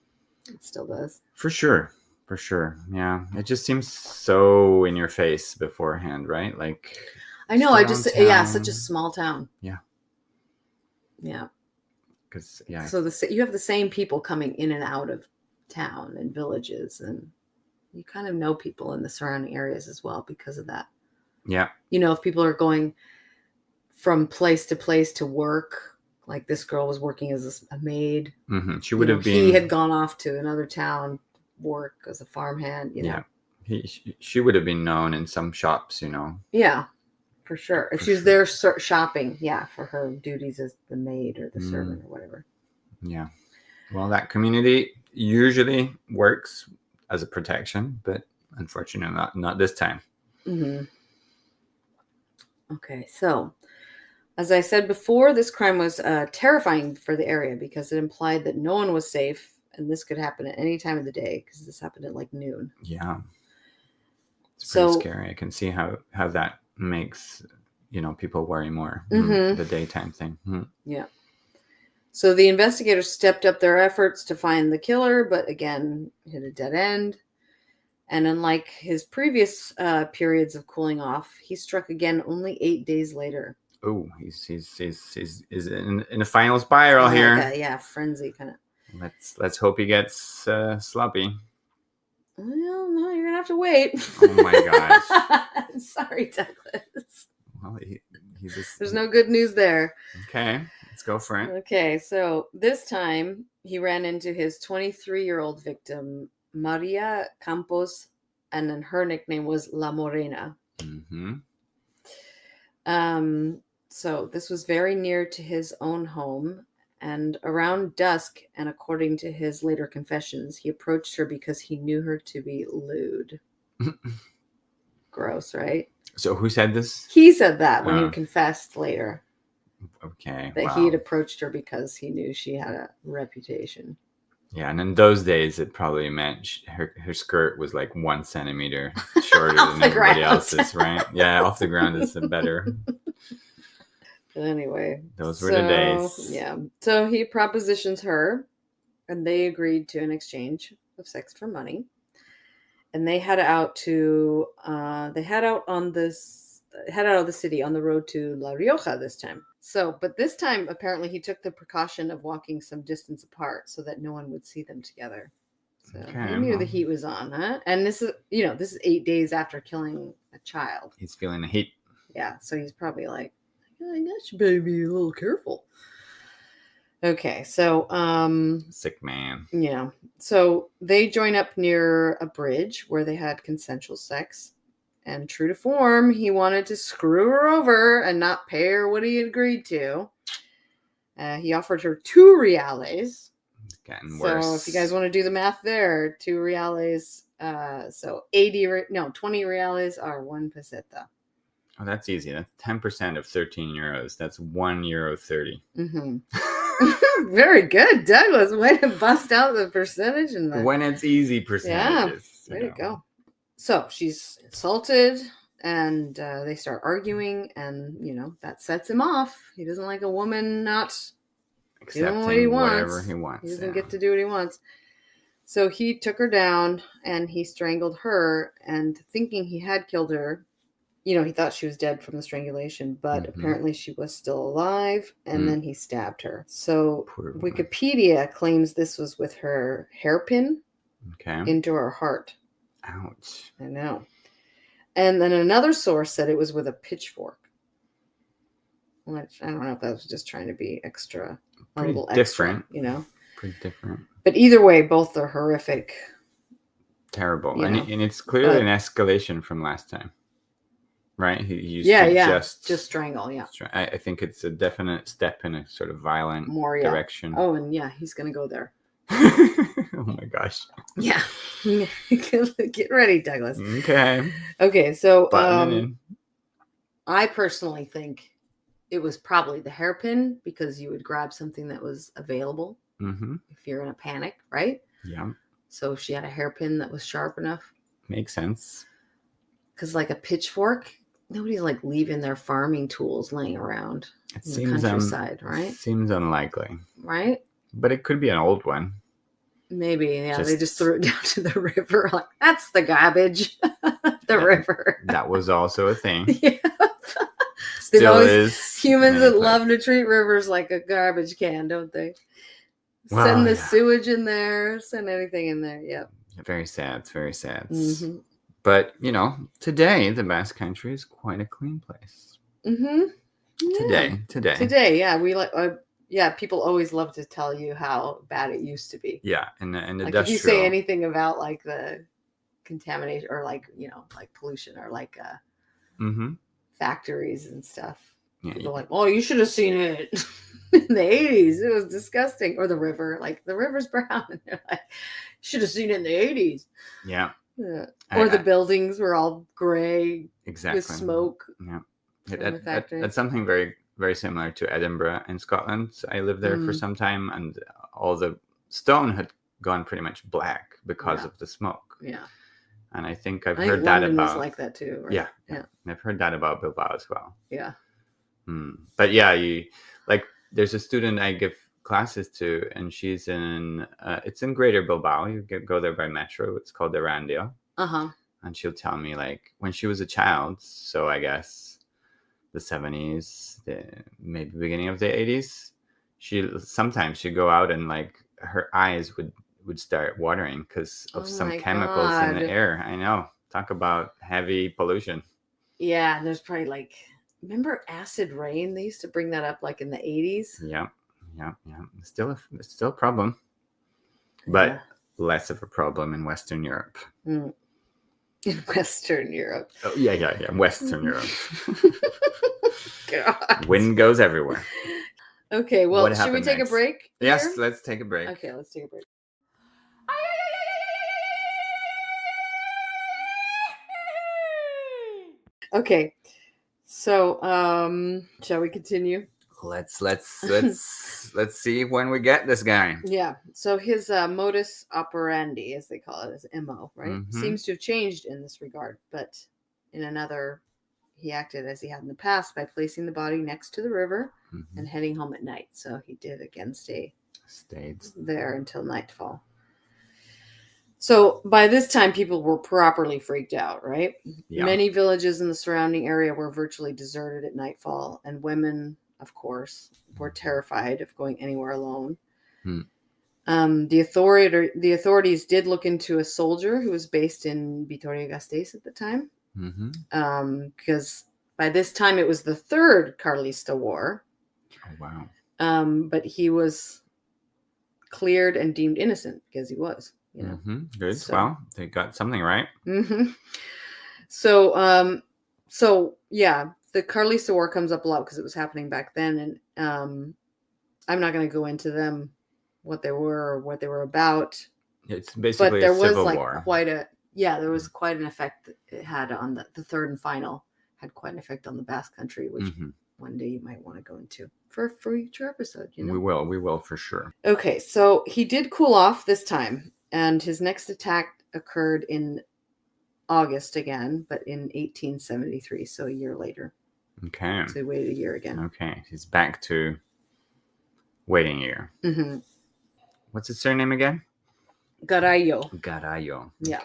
It still does. For sure. For sure. Yeah. It just seems so in your face beforehand, right? Like, I know. just around Yeah, town. such a small town. Yeah. Yeah. Because, yeah. So you have the same people coming in and out of town and villages, and you kind of know people in the surrounding areas as well because of that. Yeah. If people are going from place to place to work, like this girl was working as a maid. Mm-hmm. She would have been. He had gone off to another town, work as a farmhand, Yeah. She would have been known in some shops, Yeah, for sure. If she was there shopping, for her duties as the maid or the servant or whatever. Yeah. Well, that community usually works as a protection, but unfortunately not this time. Mm-hmm. Okay, so as I said before, this crime was terrifying for the area because it implied that no one was safe, and this could happen at any time of the day because this happened at like noon. Yeah. It's pretty scary. I can see how that makes, people worry more. The daytime thing. Yeah. So the investigators stepped up their efforts to find the killer, but again, hit a dead end. And unlike his previous periods of cooling off, he struck again only 8 days later. Oh, he's in a final spiral here. Like frenzy kind of. Let's hope he gets sloppy. Well, no, you're gonna have to wait. Oh my gosh! Sorry, Douglas. Well, there's no good news there. Okay, let's go for it. Okay, so this time he ran into his 23-year-old victim, Maria Campos, and then her nickname was La Morena. Mm-hmm. So this was very near to his own home, and around dusk, and according to his later confessions, he approached her because he knew her to be lewd. Gross, right? So who said this? He said that when he confessed later. Okay. That he had approached her because he knew she had a reputation. Yeah, and in those days, it probably meant her skirt was like 1 centimeter shorter than everybody else's, right? Yeah, off the ground is better. Anyway. Those were the days. Yeah. So he propositions her, and they agreed to an exchange of sex for money. And they head out of the city on the road to La Rioja this time. So, but this time, apparently, he took the precaution of walking some distance apart so that no one would see them together. So he knew the heat was on, huh? And this is 8 days after killing a child. He's feeling the heat. Yeah, so he's probably like, I guess you better be a little careful. Okay, so sick man. Yeah. So they join up near a bridge where they had consensual sex. And true to form, he wanted to screw her over and not pay her what he had agreed to. He offered her 2 reales. It's getting worse. So if you guys want to do the math there, 2 reales. So 20 reales are 1 peseta. Oh, that's easy. That's 10% of 13 euros. That's €1.30. Mm-hmm. Very good, Douglas. Way to bust out the percentage. When it's easy percentages. Yeah, there you go. So she's insulted, and they start arguing, and, that sets him off. He doesn't like a woman not doing what he wants. Whatever he wants. He doesn't get to do what he wants. So he took her down, and he strangled her, and thinking he had killed her, he thought she was dead from the strangulation, but apparently she was still alive, and then he stabbed her. So Wikipedia claims this was with her hairpin into her heart. Ouch. I know. And then another source said it was with a pitchfork. Which, I don't know if that was just trying to be extra. A little different. Extra, Pretty different. But either way, both are horrific. Terrible. And it's clearly an escalation from last time. Right? He used to just strangle, yeah. I think it's a definite step in a sort of violent direction. Oh, and he's going to go there. Oh my gosh. Yeah. Get ready, Douglas. Okay, so I personally think it was probably the hairpin because you would grab something that was available. if you're in a panic, right? Yeah. So she had a hairpin that was sharp enough. Makes sense. Because like a pitchfork, nobody's like leaving their farming tools laying around in the countryside, right? Seems unlikely. Right? But it could be an old one. Maybe, yeah. They just threw it down to the river. Like, that's the garbage. River. That was also a thing. Yeah. Still is. Humans that love to treat rivers like a garbage can, don't they? Well, send the sewage in there, send anything in there. Yep. Very sad. It's very sad. Mm-hmm. But, today the Basque Country is quite a clean place. Mm-hmm. Yeah. Today, yeah. We people always love to tell you how bad it used to be. Yeah, and like if you say anything about like the contamination or like pollution or like factories and stuff. Yeah, people are like, oh, you should have seen it in the 80s. It was disgusting. Or the river, like the river's brown. And they're like, should have seen it in the 80s. Yeah. Or the buildings were all gray. Exactly. With smoke. Yeah. That's something very, very similar to Edinburgh in Scotland. I lived there for some time, and all the stone had gone pretty much black because of the smoke. Yeah. And I think I've heard that London about. Was like that too. Right? Yeah. I've heard that about Bilbao as well. Yeah. But yeah, there's a student I give classes to, and she's in. It's in Greater Bilbao. You go there by metro. It's called Erandio. And she'll tell me like when she was a child. So I guess the 70s, maybe beginning of the 80s. Sometimes she'd go out and like her eyes would start watering because of some chemicals in the air. I know. Talk about heavy pollution. Yeah, and there's probably remember acid rain? They used to bring that up like in the 80s. Yeah. It's still a problem, but less of a problem in Western Europe. In Western Europe. Oh, yeah. Western Europe. God. Wind goes everywhere. Okay, well, should we take a break? Yes, let's take a break. Okay, let's take a break. Okay, so shall we continue? Let's see when we get this guy. Yeah. So his modus operandi, as they call it, his MO, right, seems to have changed in this regard. But in another, he acted as he had in the past by placing the body next to the river and heading home at night. So he did again stayed there until nightfall. So by this time, people were properly freaked out, right? Yeah. Many villages in the surrounding area were virtually deserted at nightfall, and women, of course, were terrified of going anywhere alone. The authorities did look into a soldier who was based in Vitoria-Gasteiz at the time, because by this time it was the third Carlista War. Oh, wow. But he was cleared and deemed innocent because he was. Good. So, well, they got something right. So yeah, the Carlista War comes up a lot because it was happening back then, and I'm not going to go into them, what they were or what they were about. It's basically a civil war. There was quite an effect that it had on the third and final, had quite an effect on the Basque Country, which one day you might want to go into for a future episode. We will for sure. Okay, so he did cool off this time. And his next attack occurred in August again, but in 1873, so a year later. Okay. So he waited a year again. Okay. He's back to waiting a year. What's his surname again? Garallo. Yeah.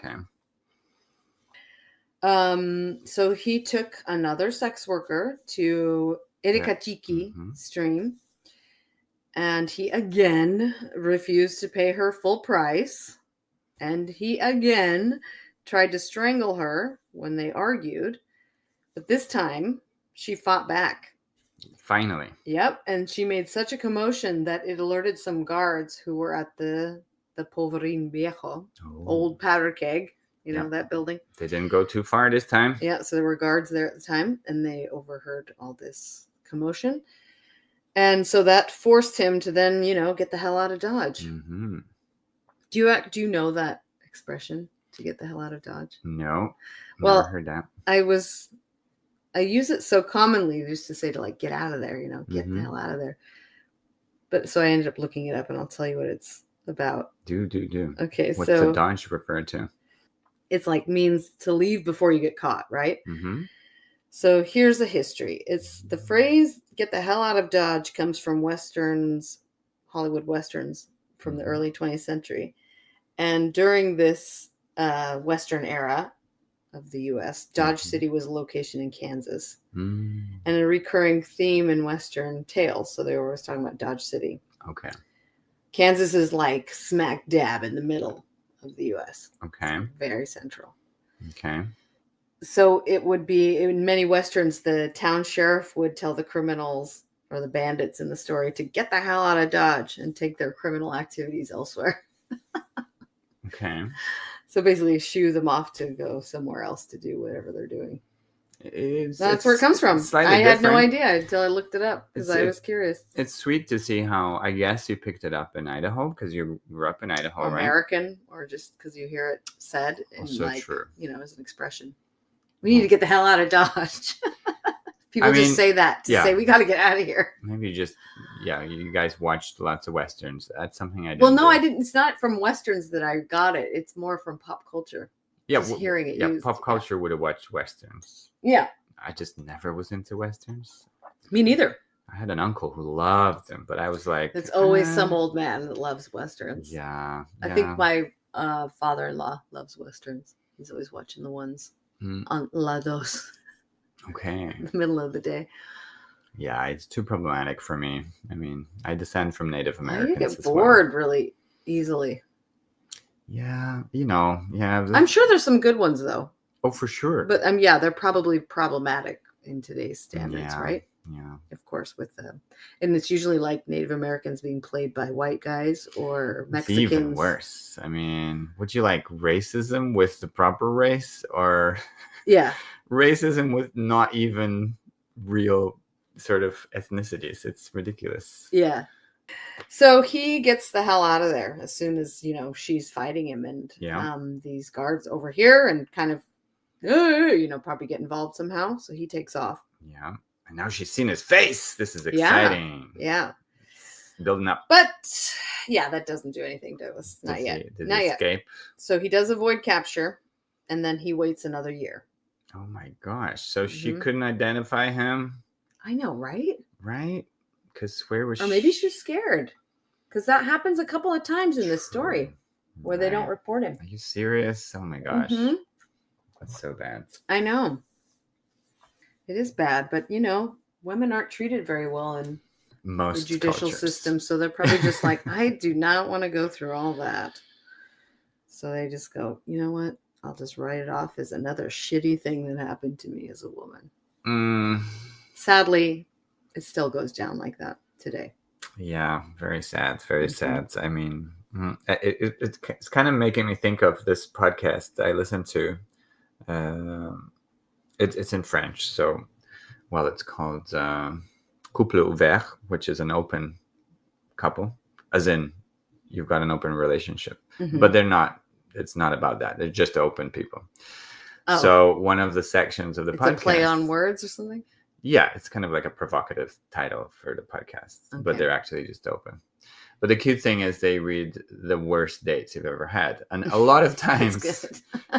Okay. So he took another sex worker to Erikatiki stream, and he again refused to pay her full price. And he again tried to strangle her when they argued. But this time, she fought back. Finally. Yep. And she made such a commotion that it alerted some guards who were at the Polvorín Viejo, old powder keg, that building. They didn't go too far this time. Yeah. So there were guards there at the time, and they overheard all this commotion. And so that forced him to then, get the hell out of Dodge. Do you know that expression, to get the hell out of Dodge? No. Well, never heard that. I use it so commonly just to say to get out of there, get the hell out of there. But so I ended up looking it up, and I'll tell you what it's about. Do. Okay, What's so the dodge referred to? it's like means to leave before you get caught, right? Mm-hmm. So here's the history. It's the phrase "get the hell out of Dodge" comes from westerns, Hollywood westerns from the early 20th century. And during this Western era of the U.S., Dodge City was a location in Kansas. Mm. And a recurring theme in Western tales. So they were always talking about Dodge City. Okay. Kansas is like smack dab in the middle of the U.S. Okay. It's very central. Okay. So it would be, in many Westerns, the town sheriff would tell the criminals or the bandits in the story to get the hell out of Dodge and take their criminal activities elsewhere. Okay. So basically shoo them off to go somewhere else to do whatever they're doing. That's where it comes from. I had no idea until I looked it up because I was curious. It's sweet to see how, I guess you picked it up in Idaho because you grew up in Idaho, or right? American, or just because you hear it said in true. As an expression. We need to get the hell out of Dodge. People just say that to say we got to get out of here. Maybe you guys watched lots of Westerns. That's something I didn't. Well, no, I didn't. It's not from Westerns that I got it. It's more from pop culture. Yeah, just hearing it used. Pop culture would have watched Westerns. Yeah. I just never was into Westerns. Me neither. I had an uncle who loved them, but I was like... It's always some old man that loves Westerns. Yeah. I think my father-in-law loves Westerns. He's always watching the ones on La Dos. Okay. In the middle of the day. Yeah, it's too problematic for me. I mean, I descend from Native Americans. You get bored really easily. Yeah, yeah. I'm sure there's some good ones, though. Oh, for sure. But they're probably problematic in today's standards, right? Yeah. Of course, and it's usually like Native Americans being played by white guys or Mexicans. It's even worse. I mean, would you like racism with the proper race or racism with not even real sort of ethnicities? It's ridiculous. Yeah. So he gets the hell out of there as soon as, she's fighting him, and these guards over here and kind of, probably get involved somehow. So he takes off. Yeah. And now she's seen his face. This is exciting. Yeah. It's building up. But that doesn't do anything to us. Not yet. Did he escape? So he does avoid capture, and then he waits another year. Oh my gosh. So she couldn't identify him? I know, right? Right? Because where was she? Or maybe she's scared. Because that happens a couple of times in this story where they don't report him. Are you serious? Oh my gosh. Mm-hmm. That's so bad. I know. It is bad, but women aren't treated very well in the judicial system, so they're probably just like, I do not want to go through all that. So they just go, you know what? I'll just write it off as another shitty thing that happened to me as a woman. Sadly, it still goes down like that today. Yeah, very sad. Very sad. I mean, it's kind of making me think of this podcast I listened to. It's in French, so it's called couple ouvert, which is an open couple, as in you've got an open relationship, but they're not. It's not about that. They're just open people. Oh. So one of the sections of the podcast, a play on words or something. Yeah, it's kind of like a provocative title for the podcast, but they're actually just open. But the cute thing is they read the worst dates you've ever had. And a lot of times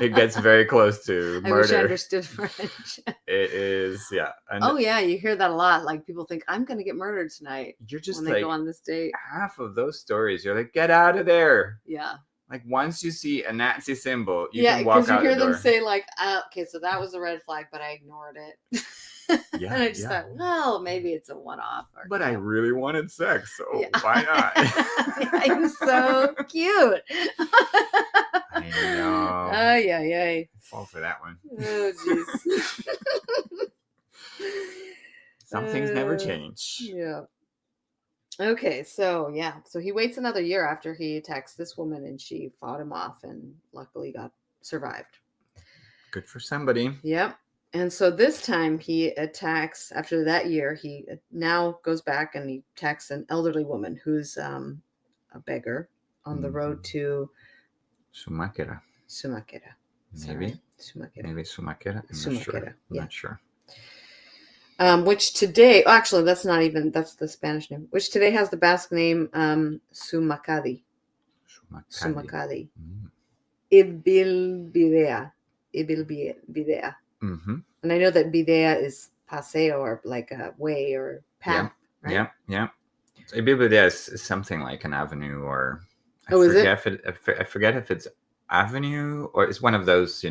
it gets very close to murder. I wish I understood French. It is, yeah. And you hear that a lot. Like people think, I'm going to get murdered tonight. You're just when they go on this date. Half of those stories, you're like, get out of there. Yeah. Like once you see a Nazi symbol, you can walk out the door. Yeah, because you hear them say like, okay, so that was a red flag, but I ignored it. Yeah, and I just thought, well, maybe it's a one-off. But I really wanted sex, so why not? I'm so cute. I know. I fall for that one. Oh, jeez. Some things never change. Yeah. Okay, so he waits another year after he attacks this woman, and she fought him off and luckily survived. Good for somebody. Yep. And so this time he attacks, after that year, he now goes back and he attacks an elderly woman who's a beggar on the road to Sumaquera. Maybe. Maybe Sumaquera. I'm not sure. Which today, actually, that's the Spanish name, which today has the Basque name Sumacadi. Sumacadi. Mm. Ibilbidea. Ibilbidea. Mm-hmm. And I know that bidea is paseo or like a way or path. Yeah, right? yeah. So Ibiza is something like an avenue, or Is it? I forget if it's avenue or it's one of those,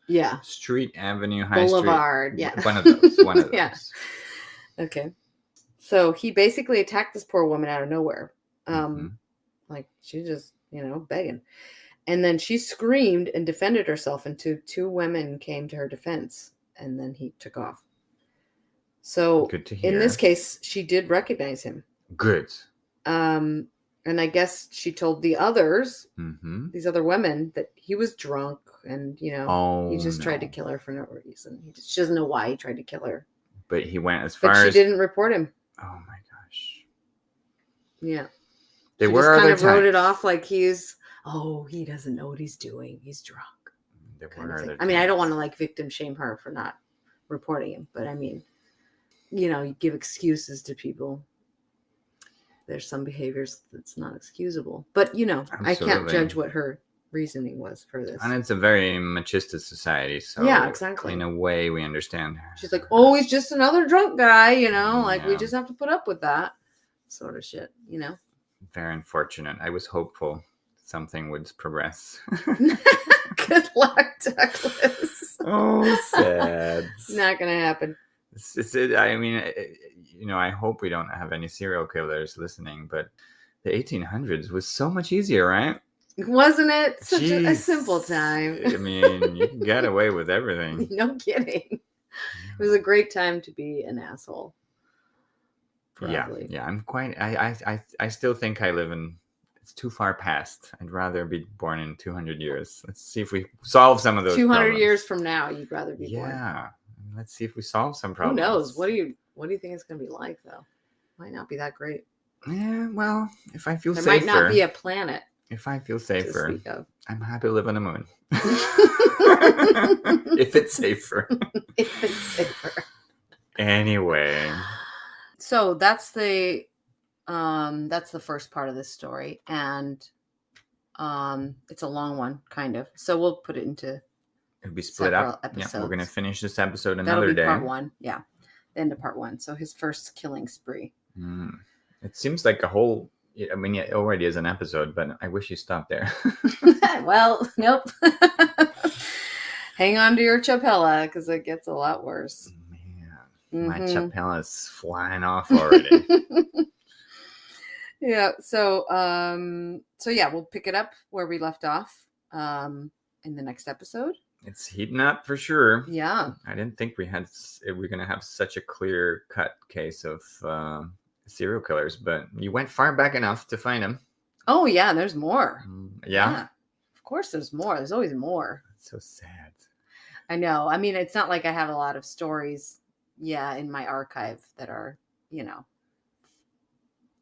Yeah. street, avenue, high Boulevard. street. Yeah. One of those. One of those. Yeah. Okay. So he basically attacked this poor woman out of nowhere. Like she just, begging. And then she screamed and defended herself, and two women came to her defense, and then he took off. So Good to hear. In this case, she did recognize him. Good. And I guess she told the others, these other women, that he was drunk and, he just tried to kill her for no reason. She doesn't know why he tried to kill her. But he went as far as... But she didn't report him. Oh, my gosh. Yeah. They she were just kind other of wrote it times. off like he doesn't know what he's doing. He's drunk. There were other I mean, I times. don't want to victim shame her for not reporting him, but I mean, you give excuses to people. There's some behaviors that's not excusable, but I can't judge what her reasoning was for this. And it's a very machista society, so yeah, exactly. In a way, we understand her. She's like, oh, he's just another drunk guy, like we just have to put up with that sort of shit, Very unfortunate. I was hopeful something would progress. Good luck, Douglas. Oh, sad. Not gonna happen. I mean, I hope we don't have any serial killers listening, but the 1800s was so much easier, right? Wasn't it such a simple time? I mean, you can get away with everything. No kidding. It was a great time to be an asshole. Probably. Yeah. I'm quite. I still think I live in. It's too far past. I'd rather be born in 200 years. Let's see if we solve some of those. 200 problems. Years from now, you'd rather be born. Yeah. Let's see if we solve some problems. Who knows? What do you think it's going to be like, though? Might not be that great. Yeah, well, if I feel there safer. There might not be a planet. If I feel safer, to speak of. I'm happy to live on the moon. If it's safer. If it's safer. Anyway. So that's the first part of this story, and it's a long one, kind of. So we'll put it into. It'll be split up. Episodes. Yeah, we're gonna finish this episode That'll another be day. Part 1, yeah. The end of part 1. So his first killing spree. It seems like a whole. I mean, it already is an episode, but I wish you stopped there. Well, nope. Hang on to your chapella because it gets a lot worse. Man, my chapella's flying off already. Yeah. So yeah, we'll pick it up where we left off in the next episode. It's heating up for sure. Yeah. I didn't think we're going to have such a clear cut case of serial killers, but you went far back enough to find them. Oh yeah, there's more. Yeah. Of course there's more. There's always more. It's so sad. I know. I mean, it's not like I have a lot of stories, in my archive that are,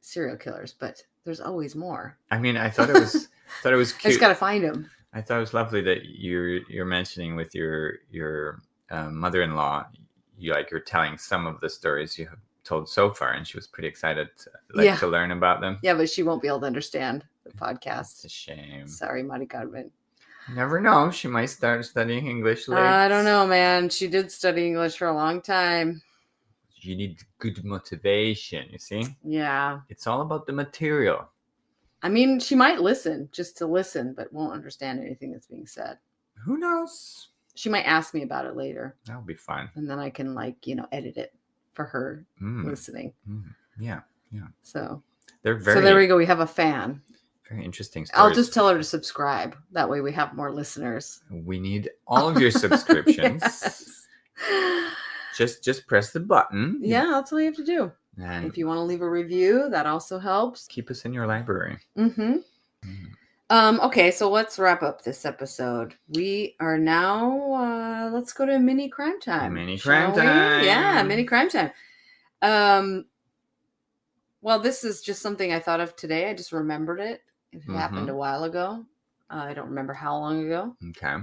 serial killers, but there's always more. I mean, I thought it was cute. I just got to find them. I thought it was lovely that you're mentioning with your mother-in-law, you're telling some of the stories you have told so far, and she was pretty excited to learn about them. Yeah, but she won't be able to understand the podcast. It's a shame. Sorry, Mari Carmen. You never know. She might start studying English later. I don't know, man. She did study English for a long time. You need good motivation, you see? Yeah. It's all about the material. I mean, she might listen, just to listen, but won't understand anything that's being said. Who knows? She might ask me about it later. That'll be fun. And then I can, edit it for her listening. Yeah. So they're very. So there we go. We have a fan. Very interesting stories. I'll just tell her to subscribe. That way we have more listeners. We need all of your subscriptions. Yes. Just press the button. Yeah, that's all you have to do. And if you want to leave a review, that also helps. Keep us in your library. Okay, so let's wrap up this episode. We are now, let's go to mini crime time. Mini crime time. Yeah, mini crime time. Well, this is just something I thought of today. I just remembered it. It happened a while ago. I don't remember how long ago. Okay.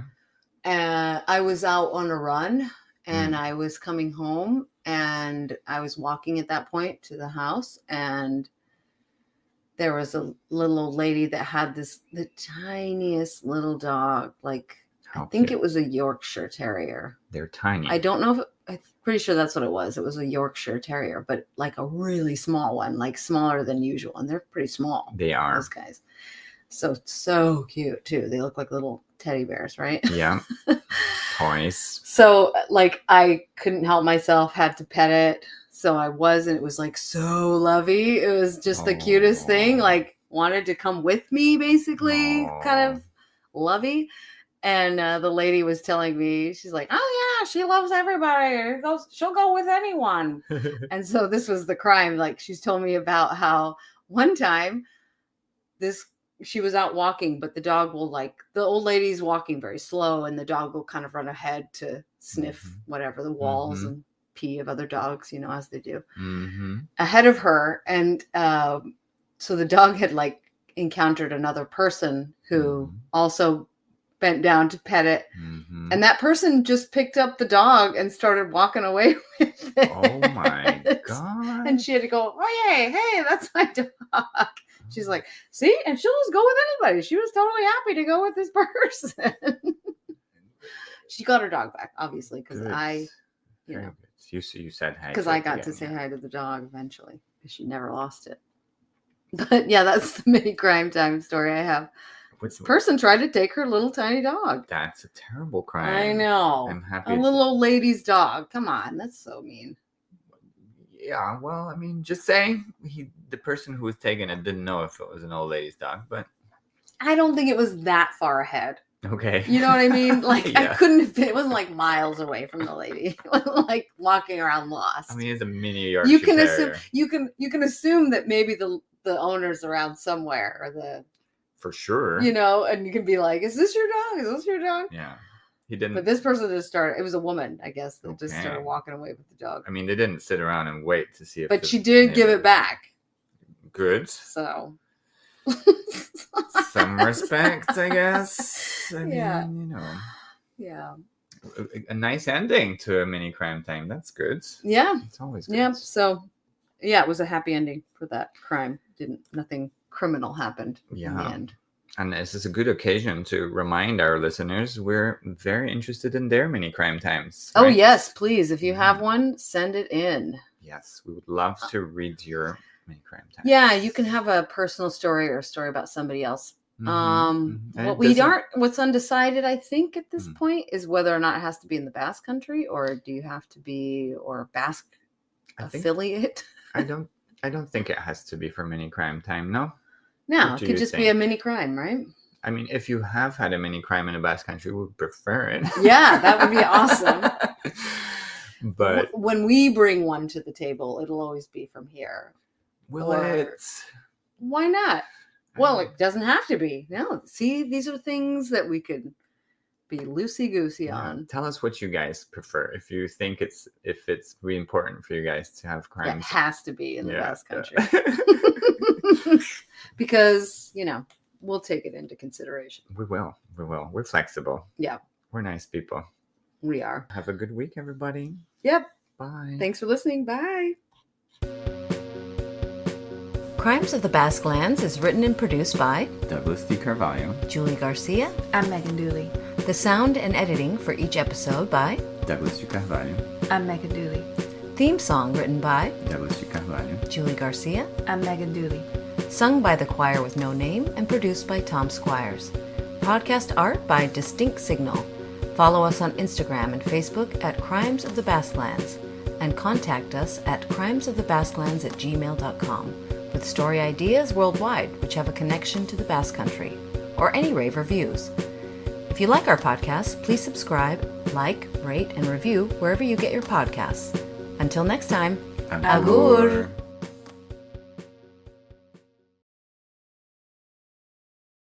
I was out on a run, and I was coming home, and I was walking at that point to the house, and there was a little old lady that had the tiniest little dog. Like, How I think cute. it was a Yorkshire Terrier. They're tiny. I don't know if I'm pretty sure that's what it was. It was a Yorkshire Terrier, but like a really small one, like smaller than usual. And they're pretty small. They are. Those guys. So cute too. They look like little teddy bears, right? Yeah. Toys. So like I couldn't help myself, had to pet it. So I was, and it was like so lovey. It was just the cutest thing. Like wanted to come with me, basically, kind of lovey. And the lady was telling me, she's like, oh yeah, she loves everybody. She'll go with anyone. And so this was the crime. Like she's told me about how one time she was out walking, but the dog will the old lady's walking very slow, and the dog will kind of run ahead to sniff whatever the walls and pee of other dogs, as they do, ahead of her. And so the dog had encountered another person who also bent down to pet it. And that person just picked up the dog and started walking away with it. Oh my God. And she had to go, oh, hey, that's my dog. She's like, see, and she'll just go with anybody. She was totally happy to go with this person. She got her dog back, obviously, because you said hi. Because I got to say hi to the dog eventually, because she never lost it. But yeah, that's the mini crime time story I have. This person tried to take her little tiny dog. That's a terrible crime. I know. I'm happy. A little old lady's dog. Come on, that's so mean. Yeah, well, I mean, just saying, the person who was taking it didn't know if it was an old lady's dog, but I don't think it was that far ahead. Okay. You know what I mean? Yeah. I couldn't have been. It wasn't miles away from the lady. It wasn't walking around lost. I mean, it's a mini Yorkshire You can Terrier. assume you can assume that maybe the owner's around somewhere, or for sure. And you can be like, "Is this your dog? Is this your dog?" Yeah. He didn't. But this person just started. It was a woman, I guess, that just started walking away with the dog. I mean, they didn't sit around and wait to see if. But she did give it back. Good. So. Some respect, I guess. I mean, Yeah. A nice ending to a mini crime time. That's good. Yeah. It's always good. Yeah. So, yeah, it was a happy ending for that crime. Nothing criminal happened in the end. And this is a good occasion to remind our listeners we're very interested in their mini crime times. Right? Oh, yes, please. If you have one, send it in. Yes, we would love to read your mini crime times. Yeah, you can have a personal story or a story about somebody else. What's undecided, I think, at this point is whether or not it has to be in the Basque Country, or do you have to be Basque affiliate? I don't think it has to be for mini crime time. No. No, it could just be a mini crime, right? I mean, if you have had a mini crime in the Basque Country, we would prefer it. Yeah, that would be awesome. But when we bring one to the table, it'll always be from here. Will it? Why not? Well, it doesn't have to be. No, see, these are things that we could be loosey-goosey on. Tell us what you guys prefer. If you think it's really important for you guys to have crimes. It has to be in the Basque Country. Because, we'll take it into consideration. We will. We're flexible. Yeah. We're nice people. We are. Have a good week, everybody. Yep. Bye. Thanks for listening. Bye. Crimes of the Basque Lands is written and produced by Douglas D. Carvalho, Julie Garcia, I'm Megan Dooley. The sound and editing for each episode by Douglas D. Carvalho, I'm Megan Dooley. Theme song written by Douglas D. Carvalho, Julie Garcia, I'm Megan Dooley. Sung by the choir with no name and produced by Tom Squires. Podcast art by Distinct Signal. Follow us on Instagram and Facebook at Crimes of the Basque Lands, and contact us at crimesofthebasquelands@gmail.com with story ideas worldwide which have a connection to the Basque Country, or any rave reviews. If you like our podcast, please subscribe, rate, and review wherever you get your podcasts. Until next time, Agur!